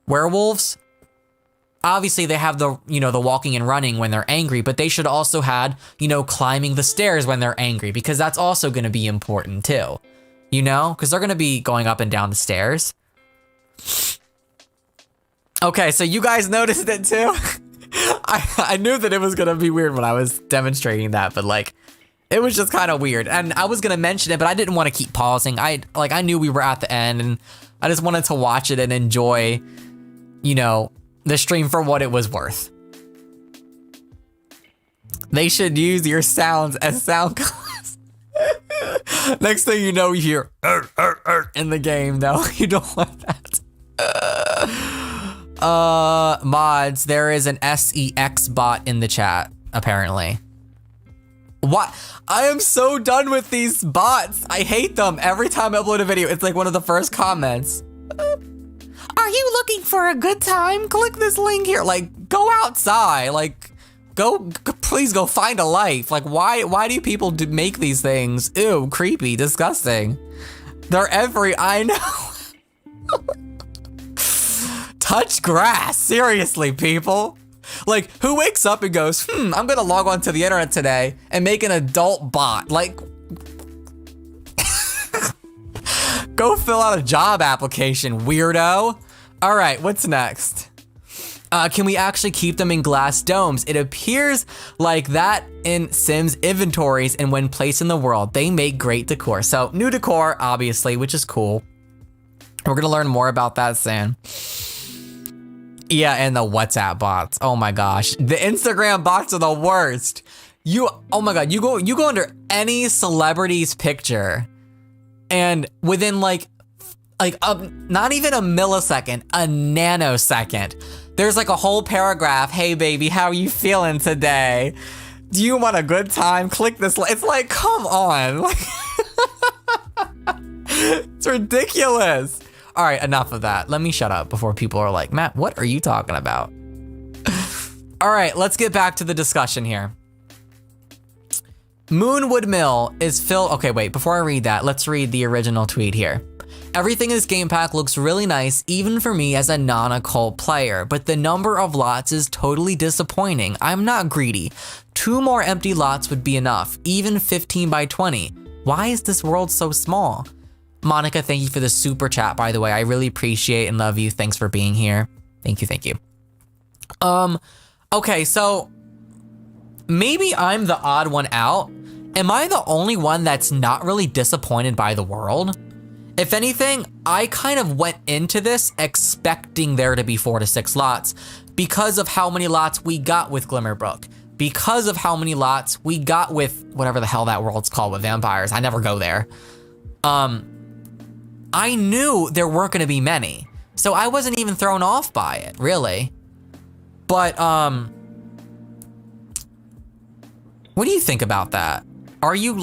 werewolves. Obviously they have the, you know, the walking and running when they're angry, but they should also had, you know, climbing the stairs when they're angry, because that's also going to be important too, you know, because they're going to be going up and down the stairs. Okay, so you guys noticed it too? I knew that it was gonna be weird when I was demonstrating that, but like, it was just kind of weird. And I was gonna mention it, but I didn't want to keep pausing. I knew we were at the end and I just wanted to watch it and enjoy, you know, the stream for what it was worth. They should use your sounds as sound clips. Next thing you know, you hear in the game. No, you don't want that. Mods, there is an SEX bot in the chat, apparently. What? I am so done with these bots. I hate them. Every time I upload a video, it's like one of the first comments. Are you looking for a good time? Click this link here. Like, go outside. Like, please go find a life. Like, why do people make these things? Ew, creepy, disgusting. They're I know. Touch grass, seriously, people. Like, who wakes up and goes, I'm gonna log on to the internet today and make an adult bot? Like, go fill out a job application, weirdo. All right, what's next? Can we actually keep them in glass domes? It appears like that in Sims inventories and when placed in the world. They make great decor. So, new decor, obviously, which is cool. We're gonna learn more about that soon. Yeah, and the WhatsApp bots. Oh my gosh. The Instagram bots are the worst. Oh my God, you go under any celebrity's picture and within like not even a millisecond, a nanosecond, there's like a whole paragraph. Hey baby, how are you feeling today? Do you want a good time? Click this. It's like, come on. It's ridiculous. All right, enough of that. Let me shut up before people are like, Matt, what are you talking about? All right, let's get back to the discussion here. Moonwood Mill is filled. Okay, wait, before I read that, let's read the original tweet here. Everything in this game pack looks really nice, even for me as a non-occult player, but the number of lots is totally disappointing. I'm not greedy. 2 more empty lots would be enough, even 15 by 20. Why is this world so small? Monica, thank you for the super chat, by the way. I really appreciate and love you. Thanks for being here. Thank you, thank you. Okay, so maybe I'm the odd one out. Am I the only one that's not really disappointed by the world? If anything, I kind of went into this expecting there to be 4 to 6 lots because of how many lots we got with Glimmerbrook, because of how many lots we got with whatever the hell that world's called with vampires. I never go there. I knew there weren't gonna be many, so I wasn't even thrown off by it, really. But, what do you think about that? Are you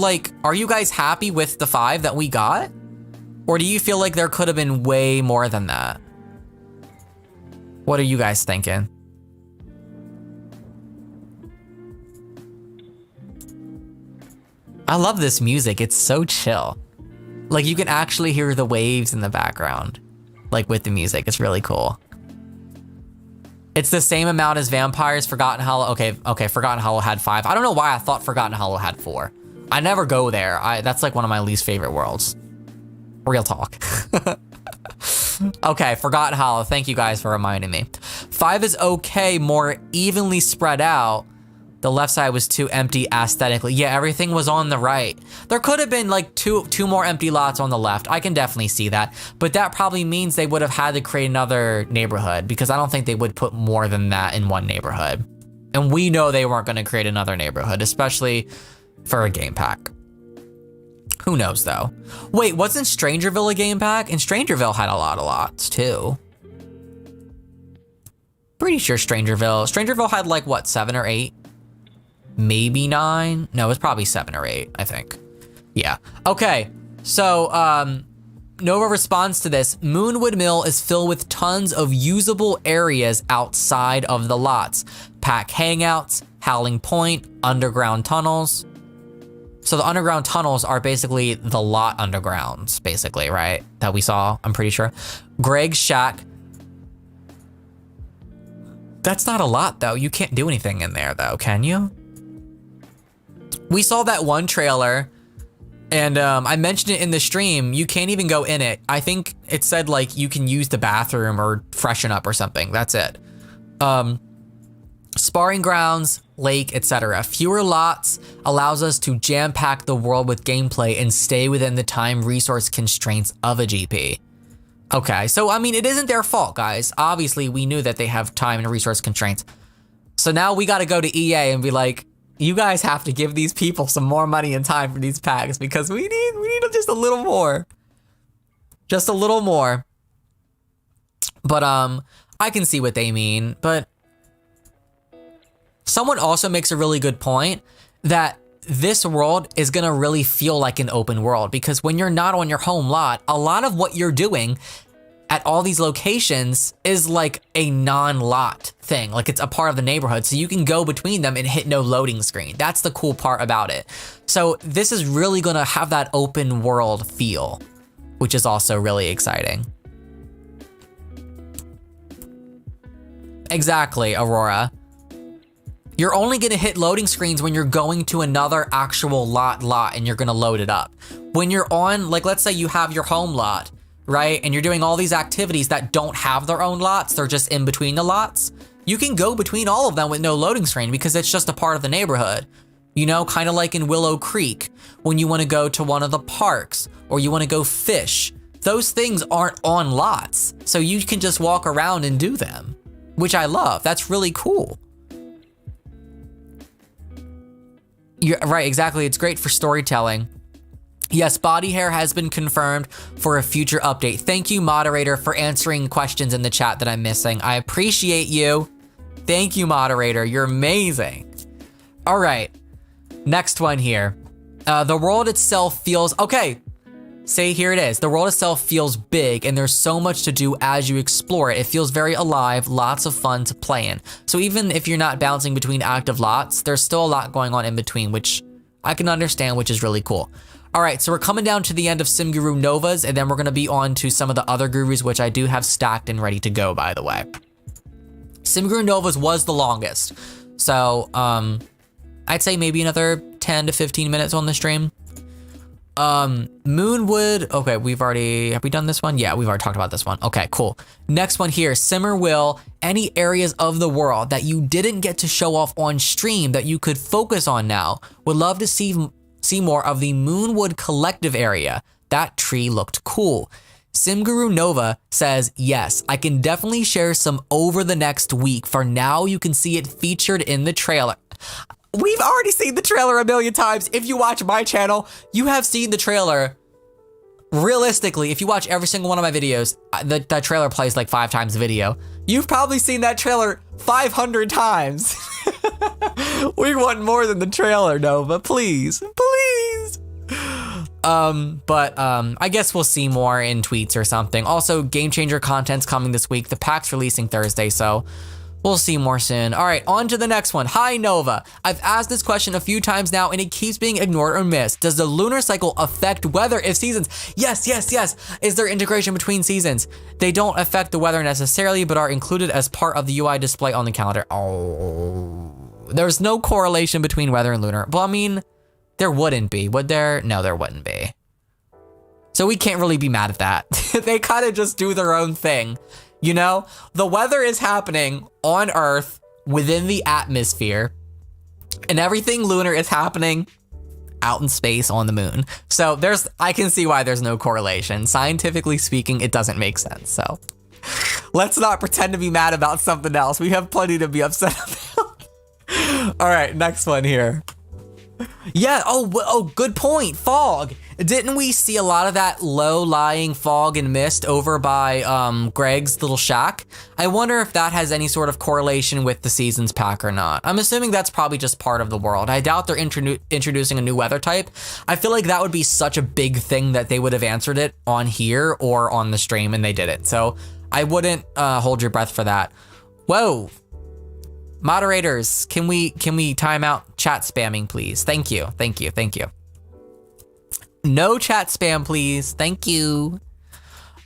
guys happy with the 5 that we got? Or do you feel like there could have been way more than that? What are you guys thinking? I love this music, it's so chill. Like you can actually hear the waves in the background, like with the music, it's really cool. It's the same amount as Vampires, Forgotten Hollow. Okay, Forgotten Hollow had 5. I don't know why I thought Forgotten Hollow had 4. I never go there. That's like one of my least favorite worlds. Real talk. Okay, Forgotten Hollow, thank you guys for reminding me. 5 is okay, more evenly spread out. The left side was too empty aesthetically. Yeah, everything was on the right. There could have been like two more empty lots on the left. I can definitely see that. But that probably means they would have had to create another neighborhood because I don't think they would put more than that in one neighborhood. And we know they weren't gonna create another neighborhood, especially for a game pack. Who knows though? Wait, wasn't Strangerville a game pack? And Strangerville had a lot of lots too. Pretty sure Strangerville had like what, 7 or 8? Maybe 9? No, it was probably 7 or 8, I think. Yeah, okay. So, Nova responds to this. Moonwood Mill is filled with tons of usable areas outside of the lots. Pack hangouts, Howling Point, underground tunnels. So the underground tunnels are basically the lot undergrounds, basically, right? That we saw, I'm pretty sure. Greg's Shack. That's not a lot though. You can't do anything in there though, can you? We saw that one trailer and I mentioned it in the stream. You can't even go in it. I think it said like you can use the bathroom or freshen up or something. That's it. Sparring grounds, lake, etc. Fewer lots allows us to jam-pack the world with gameplay and stay within the time resource constraints of a GP. Okay, so I mean, it isn't their fault, guys. Obviously, we knew that they have time and resource constraints. So now we gotta go to EA and be like, you guys have to give these people some more money and time for these packs because we need just a little more. Just a little more. But I can see what they mean, but someone also makes a really good point that this world is gonna really feel like an open world because when you're not on your home lot, a lot of what you're doing at all these locations is like a non-lot thing. Like it's a part of the neighborhood. So you can go between them and hit no loading screen. That's the cool part about it. So this is really gonna have that open world feel, which is also really exciting. Exactly, Aurora. You're only gonna hit loading screens when you're going to another actual lot and you're gonna load it up. When you're on, like let's say you have your home lot, right? And you're doing all these activities that don't have their own lots, they're just in between the lots. You can go between all of them with no loading screen because it's just a part of the neighborhood. You know, kind of like in Willow Creek, when you wanna go to one of the parks or you wanna go fish. Those things aren't on lots, so you can just walk around and do them, which I love. That's really cool. You're right, exactly. It's great for storytelling. Yes, body hair has been confirmed for a future update. Thank you, moderator, for answering questions in the chat that I'm missing. I appreciate you. Thank you, moderator. You're amazing. All right, next one here. The world itself feels, okay, say here it is. The world itself feels big and there's so much to do as you explore it. It feels very alive, lots of fun to play in. So even if you're not bouncing between active lots, there's still a lot going on in between, which I can understand, which is really cool. All right, so we're coming down to the end of Sim Guru Novas, and then we're gonna be on to some of the other gurus, which I do have stacked and ready to go, by the way. Sim Guru Novas was the longest. So, I'd say maybe another 10 to 15 minutes on the stream. Moonwood, okay, have we done this one? Yeah, we've already talked about this one. Okay, cool. Next one here, Simmer Will, any areas of the world that you didn't get to show off on stream that you could focus on now. Would love to see more of the Moonwood Collective area. That tree looked cool. Simguru Nova says, yes, I can definitely share some over the next week. For now, you can see it featured in the trailer. We've already seen the trailer a million times. If you watch my channel, you have seen the trailer. Realistically, if you watch every single one of my videos, that trailer plays like 5 times a video. You've probably seen that trailer 500 times. We want more than the trailer, Nova, please, please. I guess we'll see more in tweets or something. Also, Game Changer content's coming this week. The pack's releasing Thursday, so we'll see more soon. All right, on to the next one. Hi, Nova. I've asked this question a few times now, and it keeps being ignored or missed. Does the lunar cycle affect weather if seasons? Yes, yes, yes. Is there integration between seasons? They don't affect the weather necessarily, but are included as part of the UI display on the calendar. Oh, there's no correlation between weather and lunar. Well, I mean, there wouldn't be, would there? No, there wouldn't be. So we can't really be mad at that. They kind of just do their own thing. You know, the weather is happening on Earth within the atmosphere, and everything lunar is happening out in space on the moon. So I can see why there's no correlation. Scientifically speaking, it doesn't make sense. So let's not pretend to be mad about something else. We have plenty to be upset about. All right, next one here. Yeah, oh, good point. Fog. Didn't we see a lot of that low-lying fog and mist over by Greg's little shack? I wonder if that has any sort of correlation with the seasons pack or not. I'm assuming that's probably just part of the world. I doubt they're introducing a new weather type. I feel like that would be such a big thing that they would have answered it on here or on the stream, and they didn't. So I wouldn't hold your breath for that. Whoa. Moderators, can we time out chat spamming, please? Thank you, thank you, thank you. No chat spam, please. Thank you.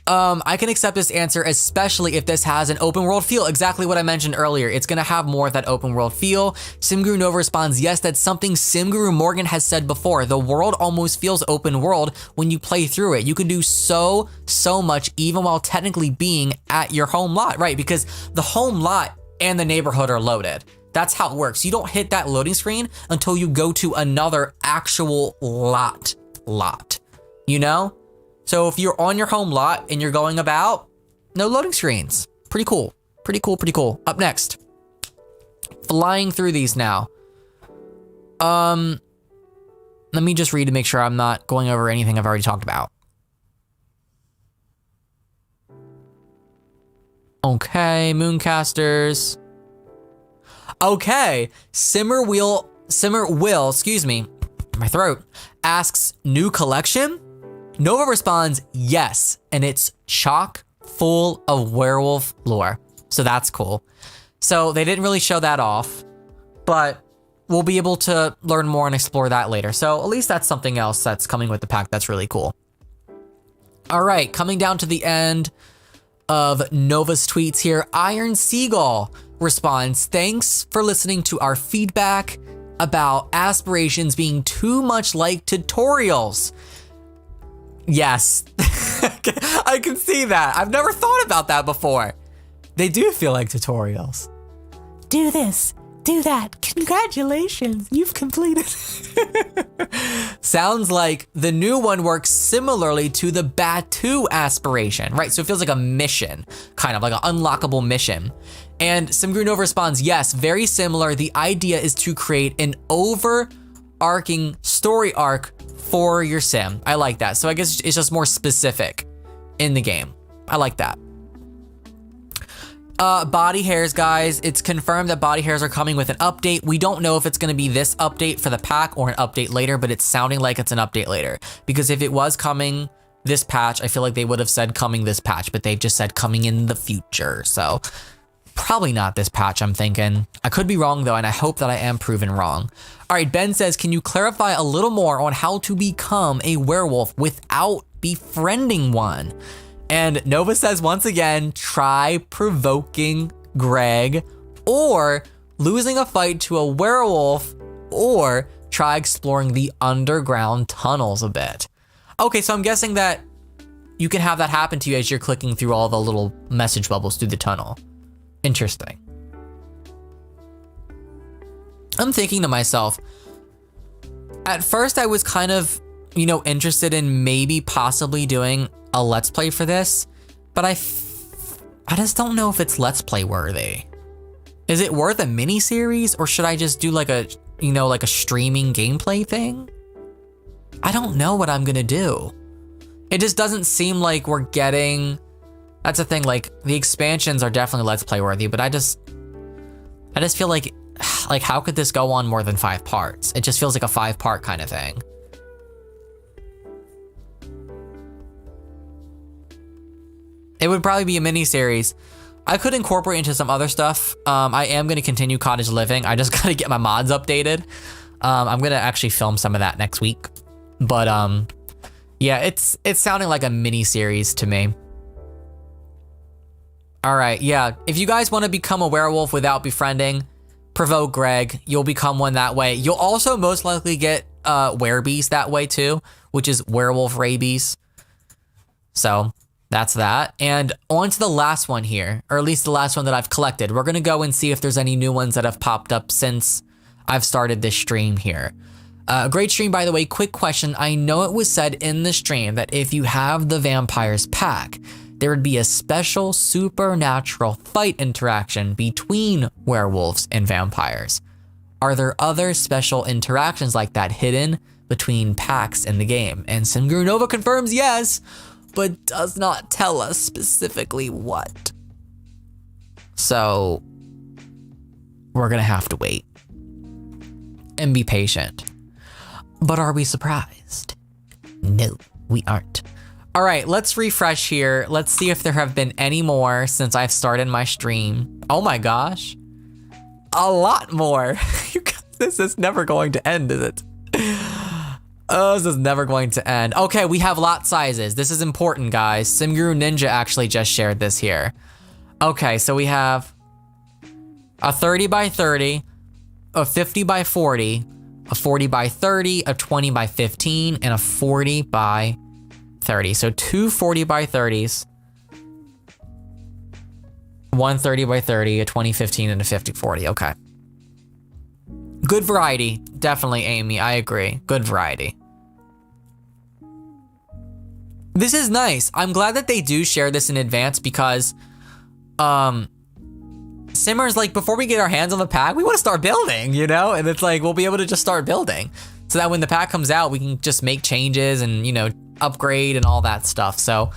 I can accept this answer, especially if this has an open world feel. Exactly what I mentioned earlier. It's gonna have more of that open world feel. Simguru Nova responds, yes, that's something Simguru Morgan has said before. The world almost feels open world when you play through it. You can do so much even while technically being at your home lot, right? Because the home lot and the neighborhood are loaded. That's how it works. You don't hit that loading screen until you go to another actual lot, you know? So if you're on your home lot and you're going about, no loading screens. Pretty cool, pretty cool, pretty cool. Up next, flying through these now. Let me just read to make sure I'm not going over anything I've already talked about. Okay, Mooncasters. Okay, Simmer Will, excuse me, my throat, asks, new collection? Nova responds, yes, and it's chock full of werewolf lore. So that's cool. So they didn't really show that off, but we'll be able to learn more and explore that later. So at least that's something else that's coming with the pack that's really cool. All right, coming down to the end of Nova's tweets here, Iron Seagull responds, thanks for listening to our feedback about aspirations being too much like tutorials. Yes, I can see that. I've never thought about that before. They do feel like tutorials. Do this, do that. Congratulations, you've completed. Sounds like the new one works similarly to the Batu aspiration, right? So it feels like a mission, kind of like an unlockable mission. And Simgru Nova responds, yes, very similar. The idea is to create an overarching story arc for your sim. I like that. So I guess it's just more specific in the game. I like that. Body hairs, guys. It's confirmed that body hairs are coming with an update. We don't know if it's going to be this update for the pack or an update later, but it's sounding like it's an update later. Because if it was coming this patch, I feel like they would have said coming this patch, but they've just said coming in the future. So Probably not this patch, I'm thinking. I could be wrong though, and I hope that I am proven wrong. All right, Ben says, can you clarify a little more on how to become a werewolf without befriending one? And Nova says, once again, try provoking Greg, or losing a fight to a werewolf, or try exploring the underground tunnels a bit. Okay, so I'm guessing that you can have that happen to you as you're clicking through all the little message bubbles through the tunnel. Interesting. I'm thinking to myself, at first I was kind of, you know, interested in maybe possibly doing a Let's Play for this, but I just don't know if it's Let's Play worthy. Is it worth a mini series, or should I just do like a, you know, like a streaming gameplay thing? I don't know what I'm gonna do. It just doesn't seem like we're getting, that's the thing, like the expansions are definitely Let's Play worthy, but I just feel like how could this go on more than 5 parts? It just feels like a 5-part kind of thing. It would probably be a mini series. I could incorporate into some other stuff. I am gonna continue cottage living. I just gotta get my mods updated. I'm gonna actually film some of that next week. But yeah, it's sounding like a mini series to me. All right, yeah. If you guys wanna become a werewolf without befriending, provoke Greg. You'll become one that way. You'll also most likely get werebees that way too, which is werewolf rabies. So that's that. And on to the last one here, or at least the last one that I've collected. We're gonna go and see if there's any new ones that have popped up since I've started this stream here. Great stream, by the way. Quick question. I know it was said in the stream that if you have the vampires pack, there would be a special supernatural fight interaction between werewolves and vampires. Are there other special interactions like that hidden between packs in the game? And Simguru Nova confirms yes, but does not tell us specifically what. So we're gonna have to wait and be patient. But are we surprised? No, we aren't. All right, let's refresh here. Let's see if there have been any more since I've started my stream. Oh my gosh, a lot more. You guys, this is never going to end, is it? Oh, this is never going to end. Okay, we have lot sizes. This is important, guys. Simguru Ninja actually just shared this here. Okay, so we have a 30 by 30, a 50 by 40, a 40 by 30, a 20 by 15, and a 40 by 30. So 2 40 by 30s, 1 30 by 30, a 20 15, and a 50 40. Okay. Good variety. Definitely, Amy. I agree. Good variety. This is nice. I'm glad that they do share this in advance because Simmer's like, before we get our hands on the pack, we want to start building, you know? And it's like, we'll be able to just start building so that when the pack comes out, we can just make changes and, you know, upgrade and all that stuff. So,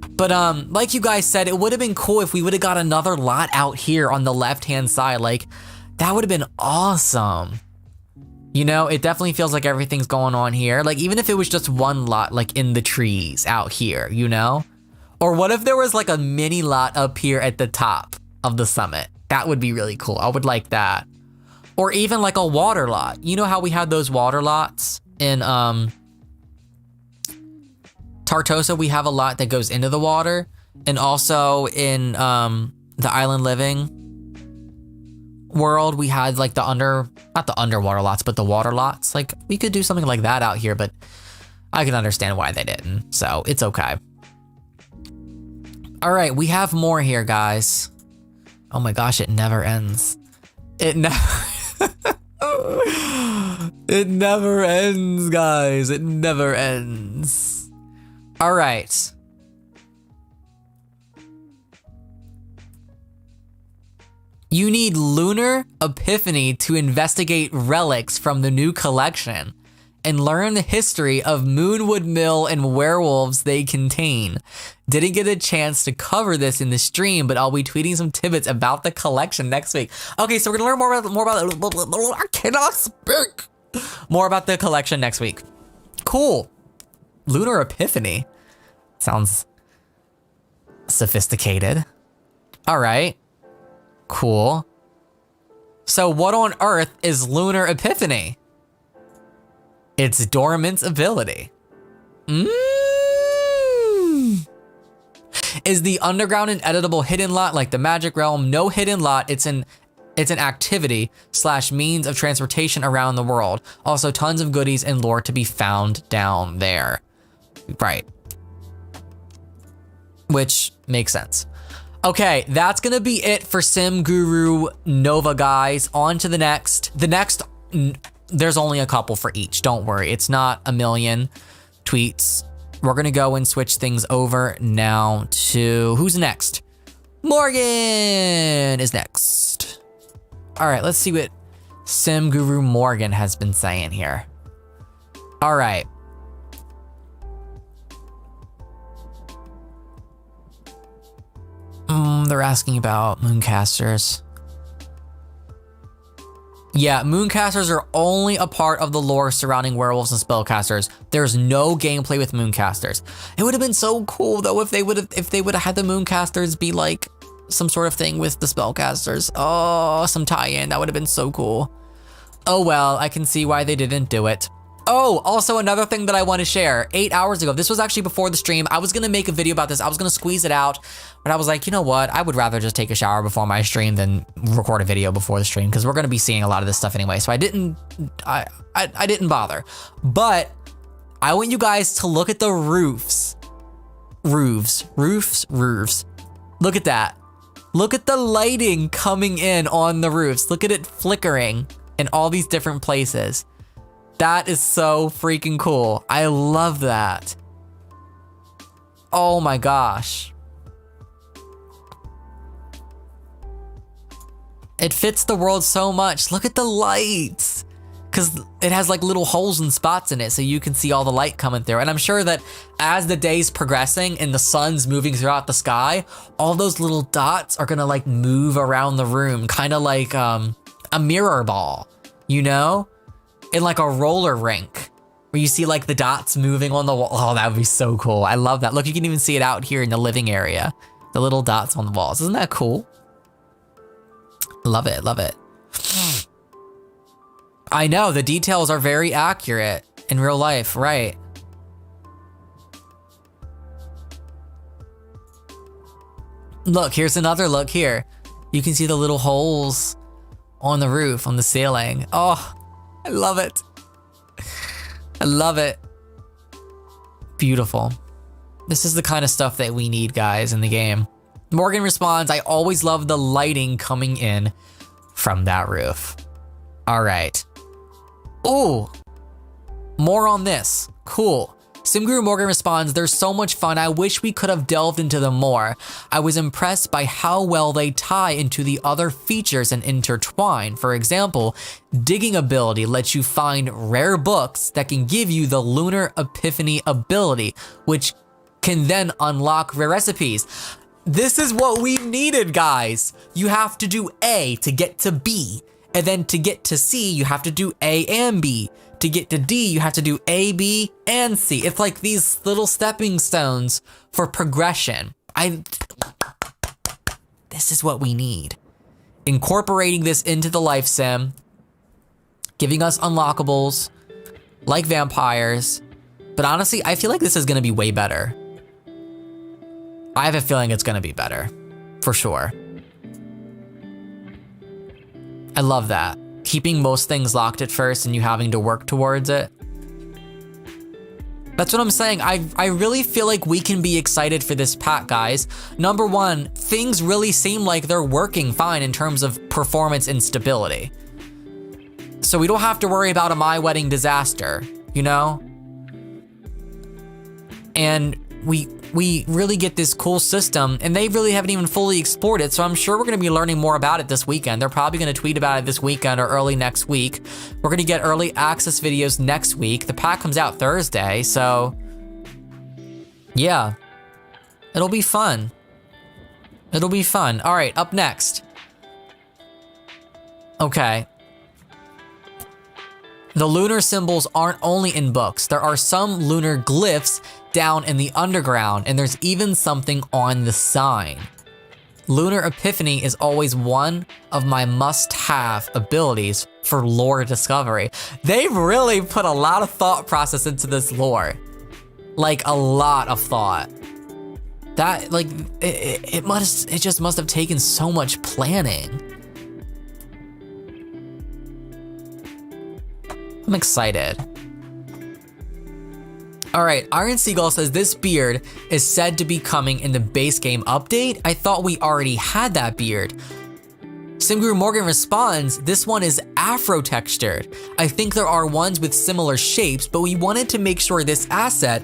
but like you guys said, it would have been cool if we would have got another lot out here on the left-hand side. Like, that would have been awesome. You know, it definitely feels like everything's going on here. Like, even if it was just one lot, like in the trees out here, you know? Or what if there was like a mini lot up here at the top of the summit? That would be really cool. I would like that. Or even like a water lot. You know how we had those water lots in Tartosa? We have a lot that goes into the water, and also in the Island Living world, we had like the not the underwater lots, but the water lots. Like, we could do something like that out here, but I can understand why they didn't, so it's okay. All right, we have more here, guys. Oh my gosh, it never ends. It never it never ends, guys. It never ends. All right. You need Lunar Epiphany to investigate relics from the new collection and learn the history of Moonwood Mill and werewolves they contain. Didn't get a chance to cover this in the stream, but I'll be tweeting some tidbits about the collection next week. Okay, so we're gonna learn more about I cannot speak. More about the collection next week. Cool. Lunar Epiphany. Sounds sophisticated. All right. Cool. So what on earth is Lunar Epiphany? It's Dormant's ability. Is the underground an editable hidden lot like the Magic Realm? No hidden lot, it's an activity / means of transportation around the world. Also tons of goodies and lore to be found down there. Right. Which makes sense. Okay, that's gonna be it for Sim Guru Nova, guys. On to the next. There's only a couple for each, don't worry. It's not a million tweets. We're gonna go and switch things over now to, who's next? Morgan is next. All right, let's see what Sim Guru Morgan has been saying here. All right. They're asking about Mooncasters. Yeah, Mooncasters are only a part of the lore surrounding werewolves and spellcasters. There's no gameplay with Mooncasters. It would have been so cool though if they would have had the Mooncasters be like some sort of thing with the spellcasters. Oh, some tie-in. That would have been so cool. Oh well, I can see why they didn't do it. Oh, also another thing that I want to share. 8 hours ago, this was actually before the stream. I was gonna make a video about this. I was gonna squeeze it out, but I was like, you know what? I would rather just take a shower before my stream than record a video before the stream because we're gonna be seeing a lot of this stuff anyway. So I didn't bother. But I want you guys to look at the roofs. Roofs. Look at that. Look at the lighting coming in on the roofs. Look at it flickering in all these different places. That is so freaking cool. I love that. Oh my gosh. It fits the world so much. Look at the lights. Because it has like little holes and spots in it so you can see all the light coming through. And I'm sure that as the day's progressing and the sun's moving throughout the sky, all those little dots are gonna like move around the room, kind of like a mirror ball, you know? In like a roller rink where you see like the dots moving on the wall. Oh, that would be so cool. I love that. Look, you can even see it out here in the living area. The little dots on the walls. Isn't that cool? Love it, love it. I know, the details are very accurate in real life, right? Look, here's another look here. You can see the little holes on the roof, on the ceiling. Oh, I love it. I love it. Beautiful. This is the kind of stuff that we need, guys, in the game. Morgan responds, I always love the lighting coming in from that roof. All right. Ooh, more on this. Cool. Simguru Morgan responds, there's so much fun. I wish we could have delved into them more. I was impressed by how well they tie into the other features and intertwine. For example, digging ability lets you find rare books that can give you the Lunar Epiphany ability, which can then unlock rare recipes. This is what we needed, guys. You have to do A to get to B, and then to get to C, you have to do A and B. To get to D, you have to do A, B, and C. It's like these little stepping stones for progression. This is what we need. Incorporating this into the life sim, giving us unlockables, like vampires. But honestly, I feel like this is gonna be way better. I have a feeling it's gonna be better, for sure. I love that. Keeping most things locked at first and you having to work towards it. That's what I'm saying. I really feel like we can be excited for this pack, guys. Number one, things really seem like they're working fine in terms of performance and stability. So we don't have to worry about a My Wedding disaster, you know? And we really get this cool system, and they really haven't even fully explored it, so I'm sure we're gonna be learning more about it this weekend. They're probably gonna tweet about it this weekend or early next week. We're gonna get early access videos next week. The pack comes out Thursday, so yeah. It'll be fun. It'll be fun. All right, up next. Okay. The lunar symbols aren't only in books. There are some lunar glyphs down in the underground, and there's even something on the sign. Lunar Epiphany is always one of my must-have abilities for lore discovery. They've really put a lot of thought process into this lore. Like, a lot of thought. That, like, it just must have taken so much planning. I'm excited. All right, Iron Seagull says this beard is said to be coming in the base game update. I thought we already had that beard. Simguru Morgan responds, this one is afro textured. I think there are ones with similar shapes, but we wanted to make sure this asset,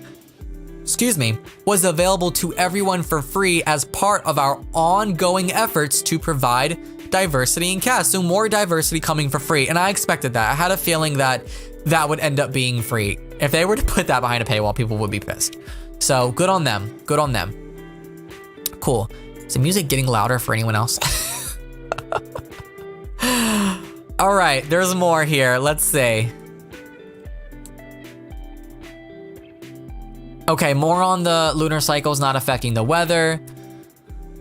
was available to everyone for free as part of our ongoing efforts to provide diversity in cast. So more diversity coming for free, and I expected that. I had a feeling that that would end up being free. If they were to put that behind a paywall, people would be pissed. So good on them, good on them. Cool. Is the music getting louder for anyone else? All right, there's more here. Let's see. Okay, more on the lunar cycles not affecting the weather.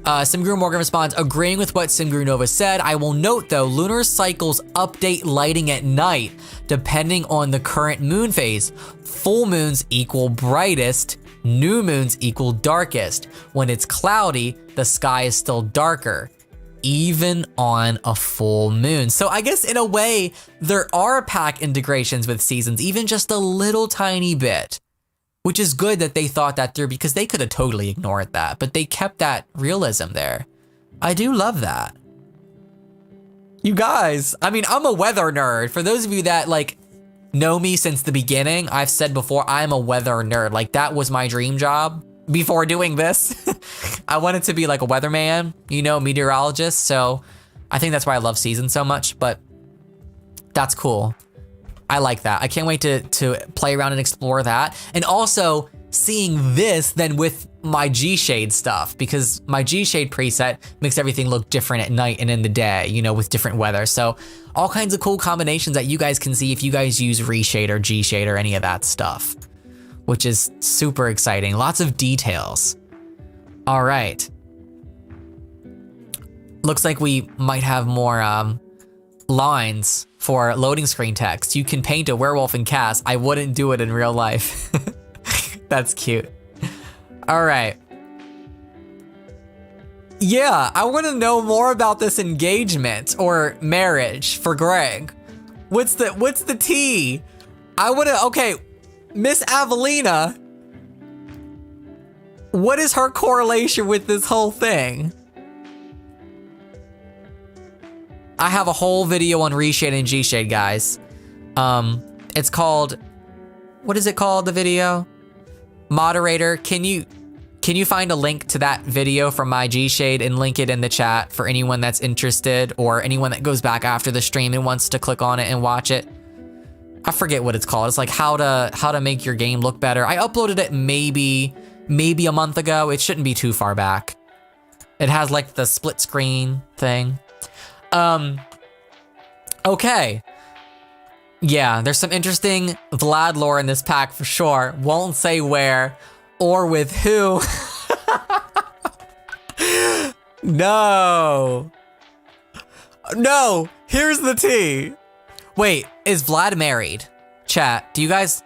Simguru Morgan responds, agreeing with what Simguru Nova said. I will note though, lunar cycles update lighting at night, depending on the current moon phase. Full moons equal brightest, new moons equal darkest. When it's cloudy, the sky is still darker, even on a full moon. So I guess in a way, there are pack integrations with seasons, even just a little tiny bit. Which is good that they thought that through, because they could have totally ignored that, but they kept that realism there. I do love that. You guys, I mean, I'm a weather nerd. For those of you that like know me since the beginning, I've said before, I'm a weather nerd. Like that was my dream job before doing this. I wanted to be like a weatherman, you know, meteorologist. So I think that's why I love seasons so much, but that's cool. I like that. I can't wait to play around and explore that. And also seeing this then with my G-Shade stuff, because my G-Shade preset makes everything look different at night and in the day, you know, with different weather. So all kinds of cool combinations that you guys can see if you guys use Reshade or G-Shade or any of that stuff, which is super exciting. Lots of details. All right. Looks like we might have more lines for loading screen text. You can paint a werewolf in cast. I wouldn't do it in real life. That's cute. All right. Yeah, I want to know more about this engagement or marriage for Greg. What's the tea? I want to, okay, Miss Avelina, what is her correlation with this whole thing? I have a whole video on Reshade and G-Shade, guys. It's called, what is it called, the video? Moderator, can you find a link to that video from my G-Shade and link it in the chat for anyone that's interested or anyone that goes back after the stream and wants to click on it and watch it? I forget what it's called. It's like how to make your game look better. I uploaded it maybe a month ago. It shouldn't be too far back. It has like the split screen thing. Okay. Yeah, there's some interesting Vlad lore in this pack for sure. Won't say where or with who. No. No, here's the tea. Wait, is Vlad married? Chat, do you guys...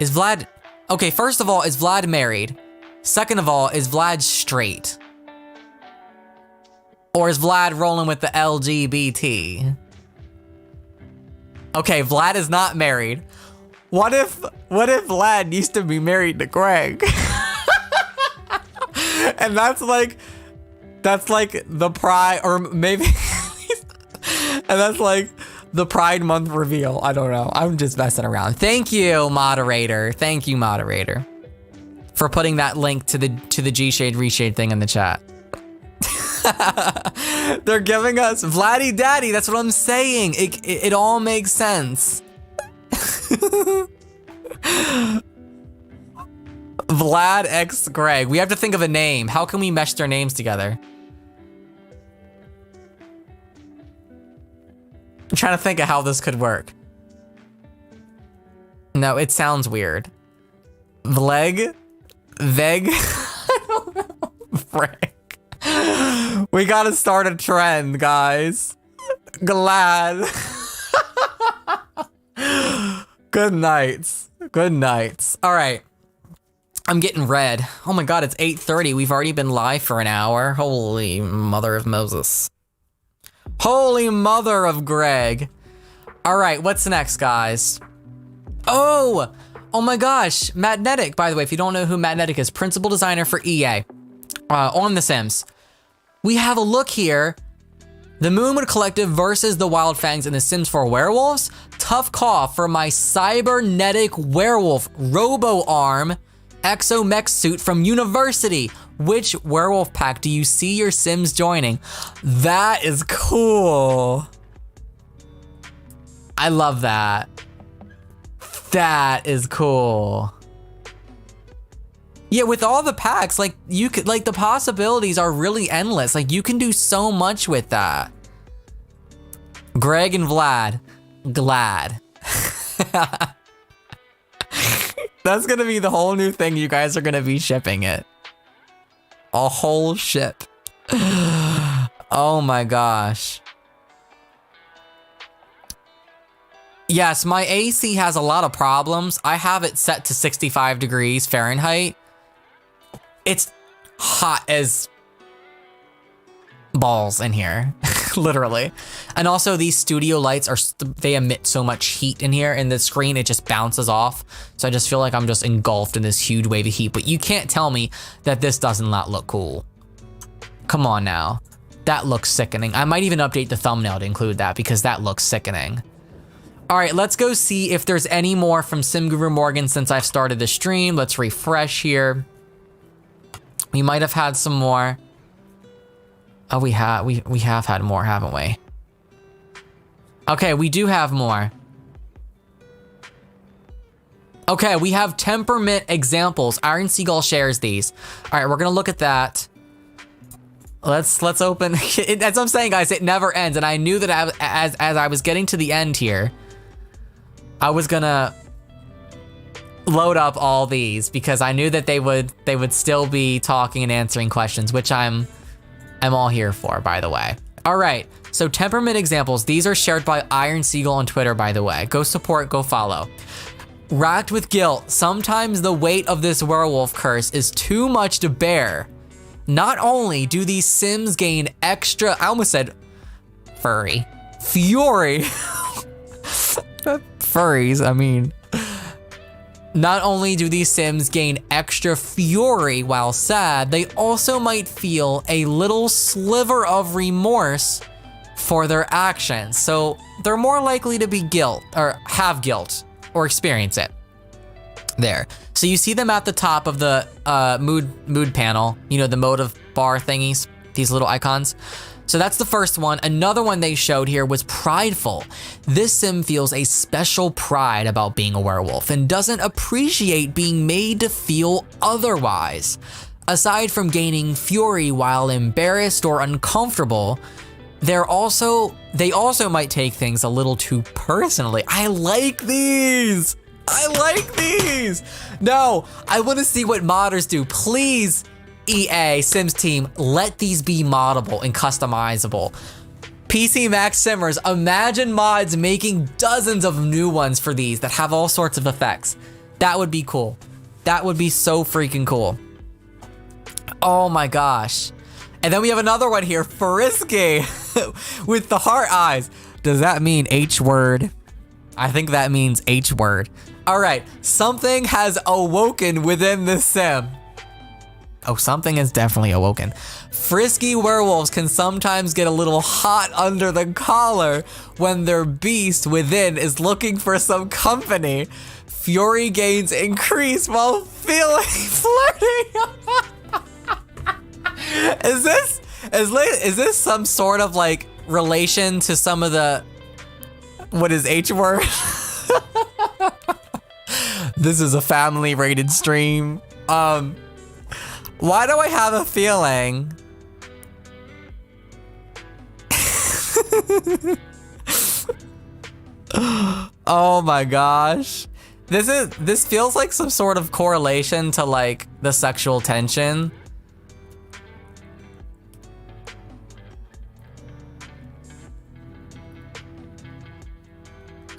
Is Vlad... Okay, first of all, is Vlad married? Second of all, is Vlad straight? Or is Vlad rolling with the LGBT? Okay, Vlad is not married. What if Vlad used to be married to Greg? And that's like the pride, or maybe, and that's like the Pride Month reveal. I don't know. I'm just messing around. Thank you, moderator. Thank you, moderator, for putting that link to the G-Shade Reshade thing in the chat. They're giving us Vladdy Daddy. That's what I'm saying. It all makes sense. Vlad X Greg. We have to think of a name. How can we mesh their names together? I'm trying to think of how this could work. No, it sounds weird. Vleg? Veg? I don't know. Frick. We gotta start a trend, guys. Glad. Good nights. Good nights. All right. I'm getting red. Oh my god, it's 8:30. We've already been live for an hour. Holy mother of Moses. Holy mother of Greg. All right, what's next, guys? Oh my gosh, Magnetic. By the way, if you don't know who Magnetic is, principal designer for EA on The Sims. We have a look here. The Moonwood Collective versus the Wild Fangs in The Sims 4 Werewolves. Tough call for my cybernetic werewolf robo arm exomech suit from University. Which werewolf pack do you see your Sims joining? That is cool. I love that. That is cool. Yeah, with all the packs, like you could, like the possibilities are really endless. Like you can do so much with that. Greg and Vlad, glad. That's gonna be the whole new thing. You guys are gonna be shipping it. A whole ship. Oh my gosh. Yes, my AC has a lot of problems. I have it set to 65 degrees Fahrenheit. It's hot as balls in here, literally. And also these studio lights they emit so much heat in here, and the screen, it just bounces off. So I just feel like I'm just engulfed in this huge wave of heat, but you can't tell me that this does not look cool. Come on now. That looks sickening. I might even update the thumbnail to include that because that looks sickening. All right, let's go see if there's any more from Sim Guru Morgan since I've started the stream. Let's refresh here. We might have had some more. Oh, we have had more, haven't we? Okay, we do have more. Okay, we have Temperament examples. Iron Seagull shares these. All right, we're gonna look at that. Let's open. As I'm saying, guys, it never ends, and I knew that as I was getting to the end here, I was gonna load up all these because I knew that they would still be talking and answering questions, which I'm all here for, by the way. All right, so Temperament examples. These are shared by Iron Seagull on Twitter, by the way. Go support, go follow. Racked with guilt. Sometimes the weight of this werewolf curse is too much to bear. Not only do these Sims gain extra, I almost said fury. Furries, I mean. Not only do these Sims gain extra fury while sad, they also might feel a little sliver of remorse for their actions. So they're more likely to be guilt, or have guilt, or experience it. There. So you see them at the top of the mood panel, you know, the motive bar thingies, these little icons. So that's the first one. Another one they showed here was prideful. This Sim feels a special pride about being a werewolf and doesn't appreciate being made to feel otherwise. Aside from gaining fury while embarrassed or uncomfortable, they also might take things a little too personally. I like these. I like these. No, I want to see what modders do. Please, EA, Sims team, let these be moddable and customizable. PC Max Simmers, imagine mods making dozens of new ones for these that have all sorts of effects. That would be cool. That would be so freaking cool. Oh my gosh. And then we have another one here, Frisky, with the heart eyes. Does that mean H word? I think that means H word. All right, something has awoken within this Sim. Oh, something has definitely awoken. Frisky werewolves can sometimes get a little hot under the collar when their beast within is looking for some company. Fury gains increase while feeling flirty. Is this some sort of like relation to some of the, what is H word? This is a family rated stream. Why do I have a feeling? Oh my gosh. This feels like some sort of correlation to like the sexual tension.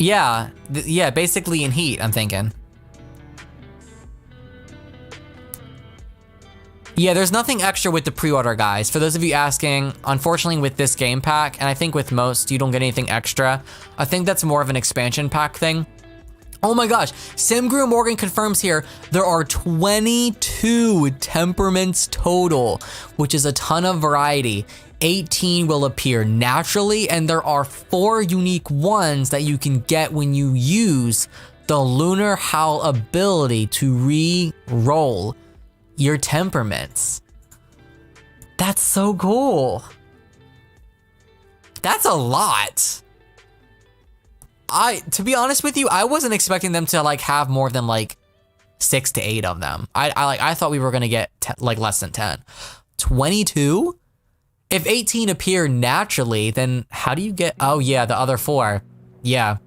Yeah, yeah, basically in heat, I'm thinking. Yeah, there's nothing extra with the pre-order, guys. For those of you asking, unfortunately with this game pack, and I think with most, you don't get anything extra. I think that's more of an expansion pack thing. Oh my gosh, Simgrew Morgan confirms here, there are 22 temperaments total, which is a ton of variety. 18 will appear naturally, and there are 4 unique ones that you can get when you use the Lunar Howl ability to re-roll your temperaments. That's so cool. That's a lot. To be honest with you, I wasn't expecting them to like have more than like 6 to 8 of them. I thought we were gonna get like less than 10. 22? If 18 appear naturally, then how do you get, oh yeah, the other 4. Yeah.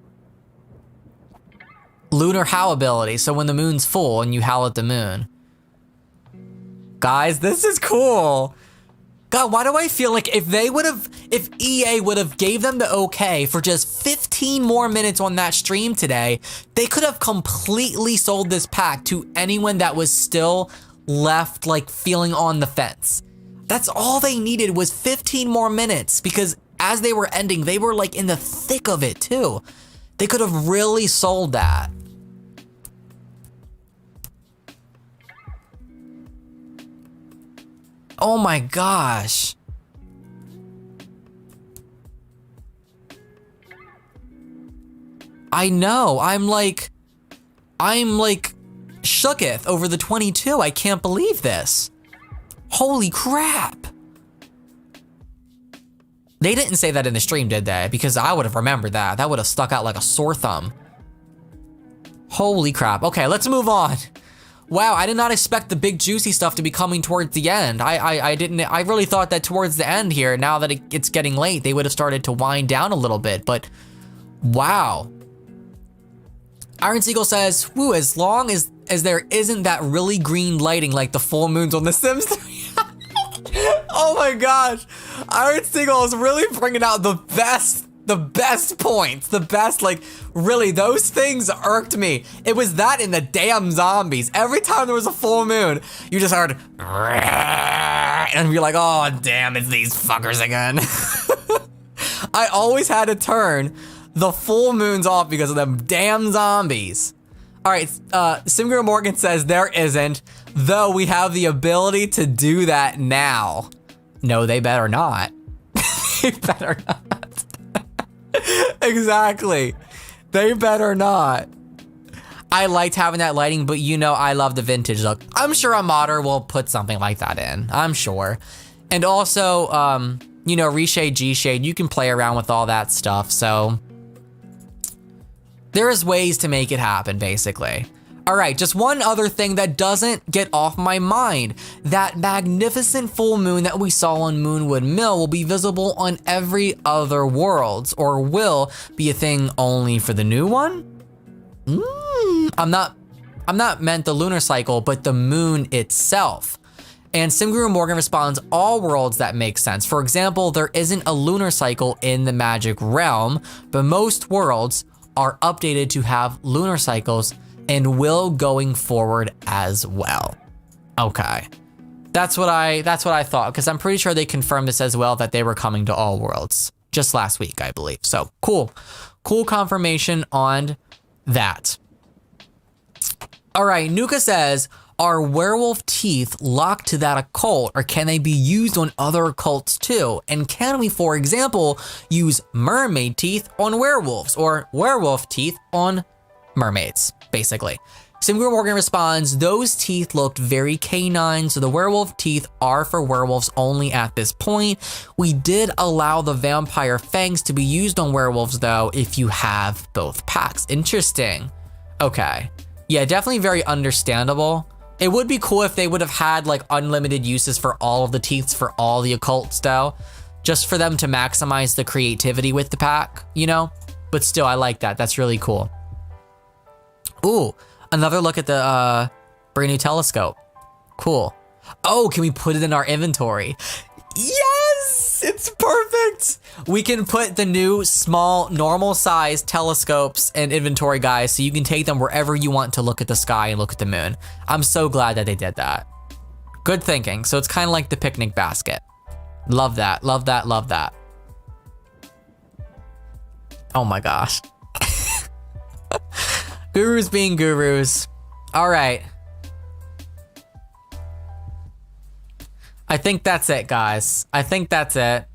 Lunar Howl ability, so when the moon's full and you howl at the moon. Guys, this is cool. God, why do I feel like if EA would have gave them the okay for just 15 more minutes on that stream today, they could have completely sold this pack to anyone that was still left like feeling on the fence. That's all they needed was 15 more minutes, because as they were ending, they were like in the thick of it too. They could have really sold that. Oh my gosh. I know, I'm like shooketh over the 22. I can't believe this. Holy crap. They didn't say that in the stream, did they? Because I would have remembered that. That would have stuck out like a sore thumb. Holy crap. Okay, let's move on. Wow, I did not expect the big juicy stuff to be coming towards the end. I really thought that towards the end here, now that it's getting late, they would have started to wind down a little bit, but wow. Iron Seagull says, woo, as long as there isn't that really green lighting like the full moons on The Sims 3. Oh my gosh. Iron Seagull is really bringing out the best points, the best, like, really, those things irked me. It was that in the damn zombies. Every time there was a full moon, you just heard, and you're like, oh, damn, it's these fuckers again. I always had to turn the full moons off because of them damn zombies. All right, Simgrew Morgan says there isn't, though we have the ability to do that now. No, they better not. They better not. Exactly. They better not. I liked having that lighting, but you know I love the vintage look. I'm sure a modder will put something like that in. I'm sure. And also, you know, reshade, G-shade, you can play around with all that stuff, so there's ways to make it happen, basically. All right, just one other thing that doesn't get off my mind. That magnificent full moon that we saw on Moonwood Mill will be visible on every other worlds, or will be a thing only for the new one? I'm not meant the lunar cycle, but the moon itself. And Simgrew Morgan responds, all worlds that make sense. For example, there isn't a lunar cycle in the magic realm, but most worlds are updated to have lunar cycles and will going forward as well. Okay, that's what I thought, because I'm pretty sure they confirmed this as well, that they were coming to all worlds just last week, I believe. So cool confirmation on that. All right, Nuka says, are werewolf teeth locked to that occult, or can they be used on other occults too? And can we, for example, use mermaid teeth on werewolves, or werewolf teeth on mermaids, basically? Simgrew Morgan responds, those teeth looked very canine, so the werewolf teeth are for werewolves only at this point. We did allow the vampire fangs to be used on werewolves though, if you have both packs. Interesting. Okay. Yeah, definitely very understandable. It would be cool if they would have had like unlimited uses for all of the teeths for all the occults though, just for them to maximize the creativity with the pack, you know? But still, I like that. That's really cool. Ooh, another look at the brand new telescope. Cool. Oh, can we put it in our inventory? Yes, it's Perfect. We can put the new small, normal size telescopes and inventory, guys, so you can take them wherever you want to look at the sky and look at the moon. I'm so glad that they did that. Good thinking. So it's kind of like the picnic basket. Love that, love that, love that. Oh my gosh. Gurus being gurus. All right. I think that's it, guys. I think that's it.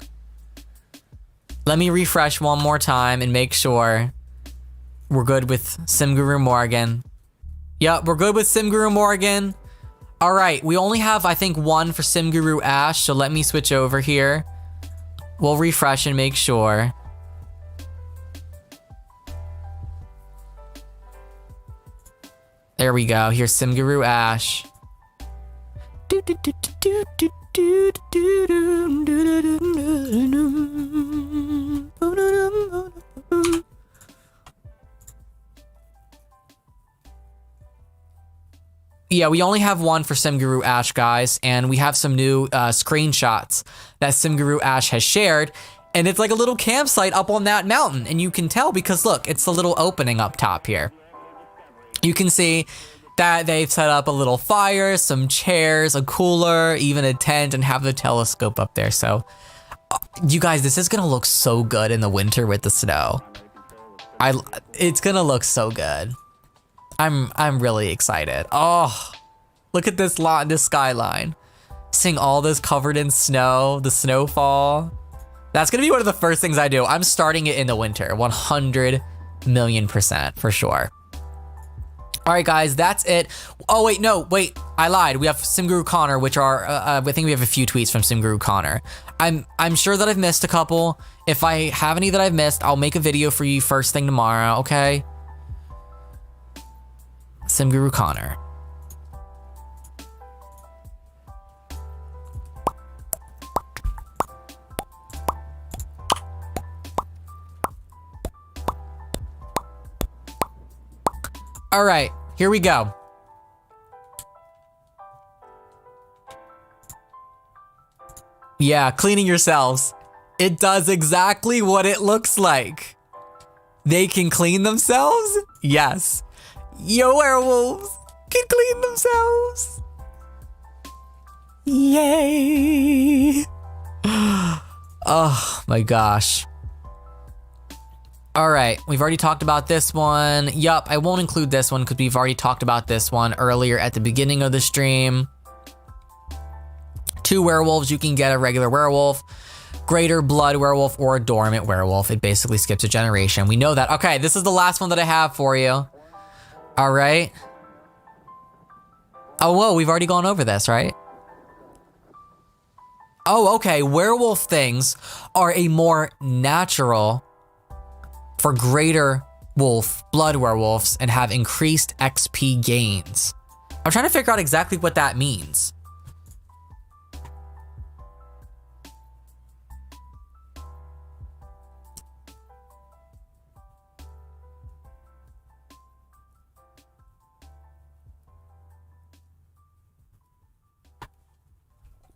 Let me refresh one more time and make sure we're good with SimGuru Morgan. Yep, we're good with SimGuru Morgan. All right, we only have, I think, one for SimGuru Ash, so let me switch over here. We'll refresh and make sure. There we go. Here's SimGuru Ash. Yeah, we only have one for SimGuru Ash, guys, and we have some new screenshots that SimGuru Ash has shared, and it's like a little campsite up on that mountain, and you can tell because look, it's the little opening up top here. You can see that they've set up a little fire, some chairs, a cooler, even a tent, and have the telescope up there. So, you guys, this is gonna look so good in the winter with the snow. It's gonna look so good. I'm really excited. Oh, look at this skyline. Seeing all this covered in snow, the snowfall. That's gonna be one of the first things I do. I'm starting it in the winter, 100,000,000% for sure. All right, guys, that's it. Oh, wait, no, wait, I lied. We have SimGuru Connor, which are, I think we have a few tweets from SimGuru Connor. I'm sure that I've missed a couple. If I have any that I've missed, I'll make a video for you first thing tomorrow, okay? SimGuru Connor. All right, here we go. Yeah, cleaning yourselves. It does exactly what it looks like. They can clean themselves? Yes. Yo, werewolves can clean themselves. Yay. Oh my gosh. All right, we've already talked about this one. Yup, I won't include this one because we've already talked about this one earlier at the beginning of the stream. 2 werewolves, you can get a regular werewolf, greater blood werewolf, or a dormant werewolf. It basically skips a generation. We know that. Okay, this is the last one that I have for you. All right. Oh, whoa, we've already gone over this, right? Oh, okay, werewolf things are a more natural for greater wolf, blood werewolves, and have increased XP gains. I'm trying to figure out exactly what that means.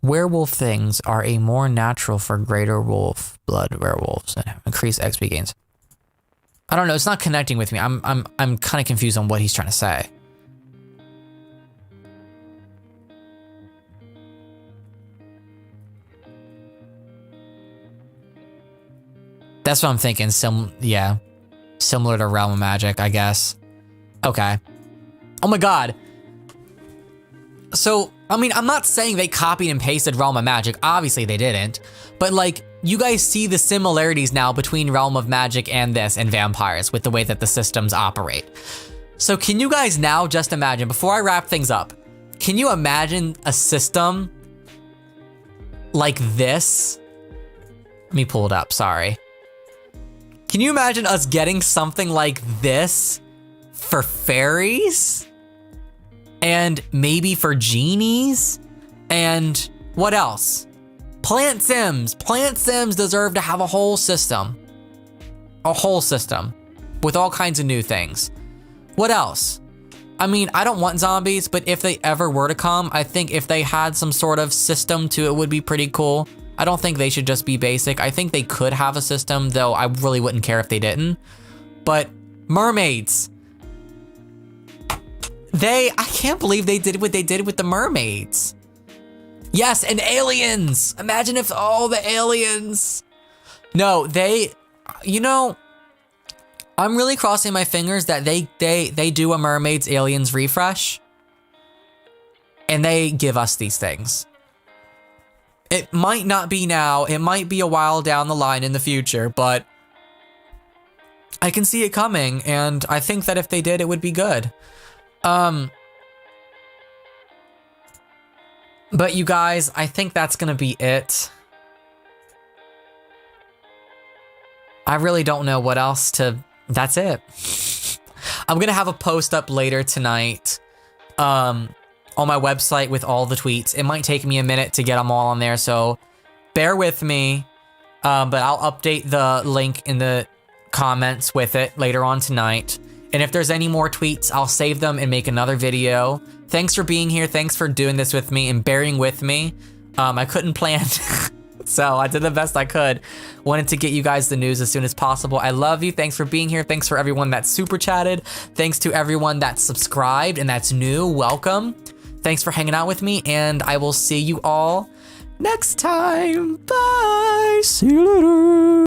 Werewolf things are a more natural for greater wolf, blood werewolves, and have increased XP gains. I don't know, it's not connecting with me. I'm kind of confused on what he's trying to say. That's what I'm thinking. Yeah. Similar to Realm of Magic, I guess. Okay. Oh my god. So, I mean, I'm not saying they copied and pasted Realm of Magic. Obviously they didn't. But like, you guys see the similarities now between Realm of Magic and this and vampires with the way that the systems operate. So can you guys now just imagine, before I wrap things up, can you imagine a system like this? Let me pull it up, sorry. Can you imagine us getting something like this for fairies? And maybe for genies? And what else? Plant Sims. Plant Sims deserve to have a whole system. A whole system. With all kinds of new things. What else? I mean, I don't want zombies, but if they ever were to come, I think if they had some sort of system to it would be pretty cool. I don't think they should just be basic. I think they could have a system, though I really wouldn't care if they didn't. But mermaids. I can't believe they did what they did with the mermaids. Yes, and aliens. Imagine if all the aliens. No, you know, I'm really crossing my fingers that they do a mermaids aliens refresh. And they give us these things. It might not be now, it might be a while down the line in the future, but I can see it coming, and I think that if they did, it would be good. But you guys, I think that's gonna be it. I really don't know what else that's it. I'm gonna have a post up later tonight, on my website with all the tweets. It might take me a minute to get them all on there, so bear with me. But I'll update the link in the comments with it later on tonight. And if there's any more tweets, I'll save them and make another video. Thanks for being here. Thanks for doing this with me and bearing with me. I couldn't plan, so I did the best I could. Wanted to get you guys the news as soon as possible. I love you. Thanks for being here. Thanks for everyone that super chatted. Thanks to everyone that's subscribed and that's new. Welcome. Thanks for hanging out with me, and I will see you all next time. Bye. See you later.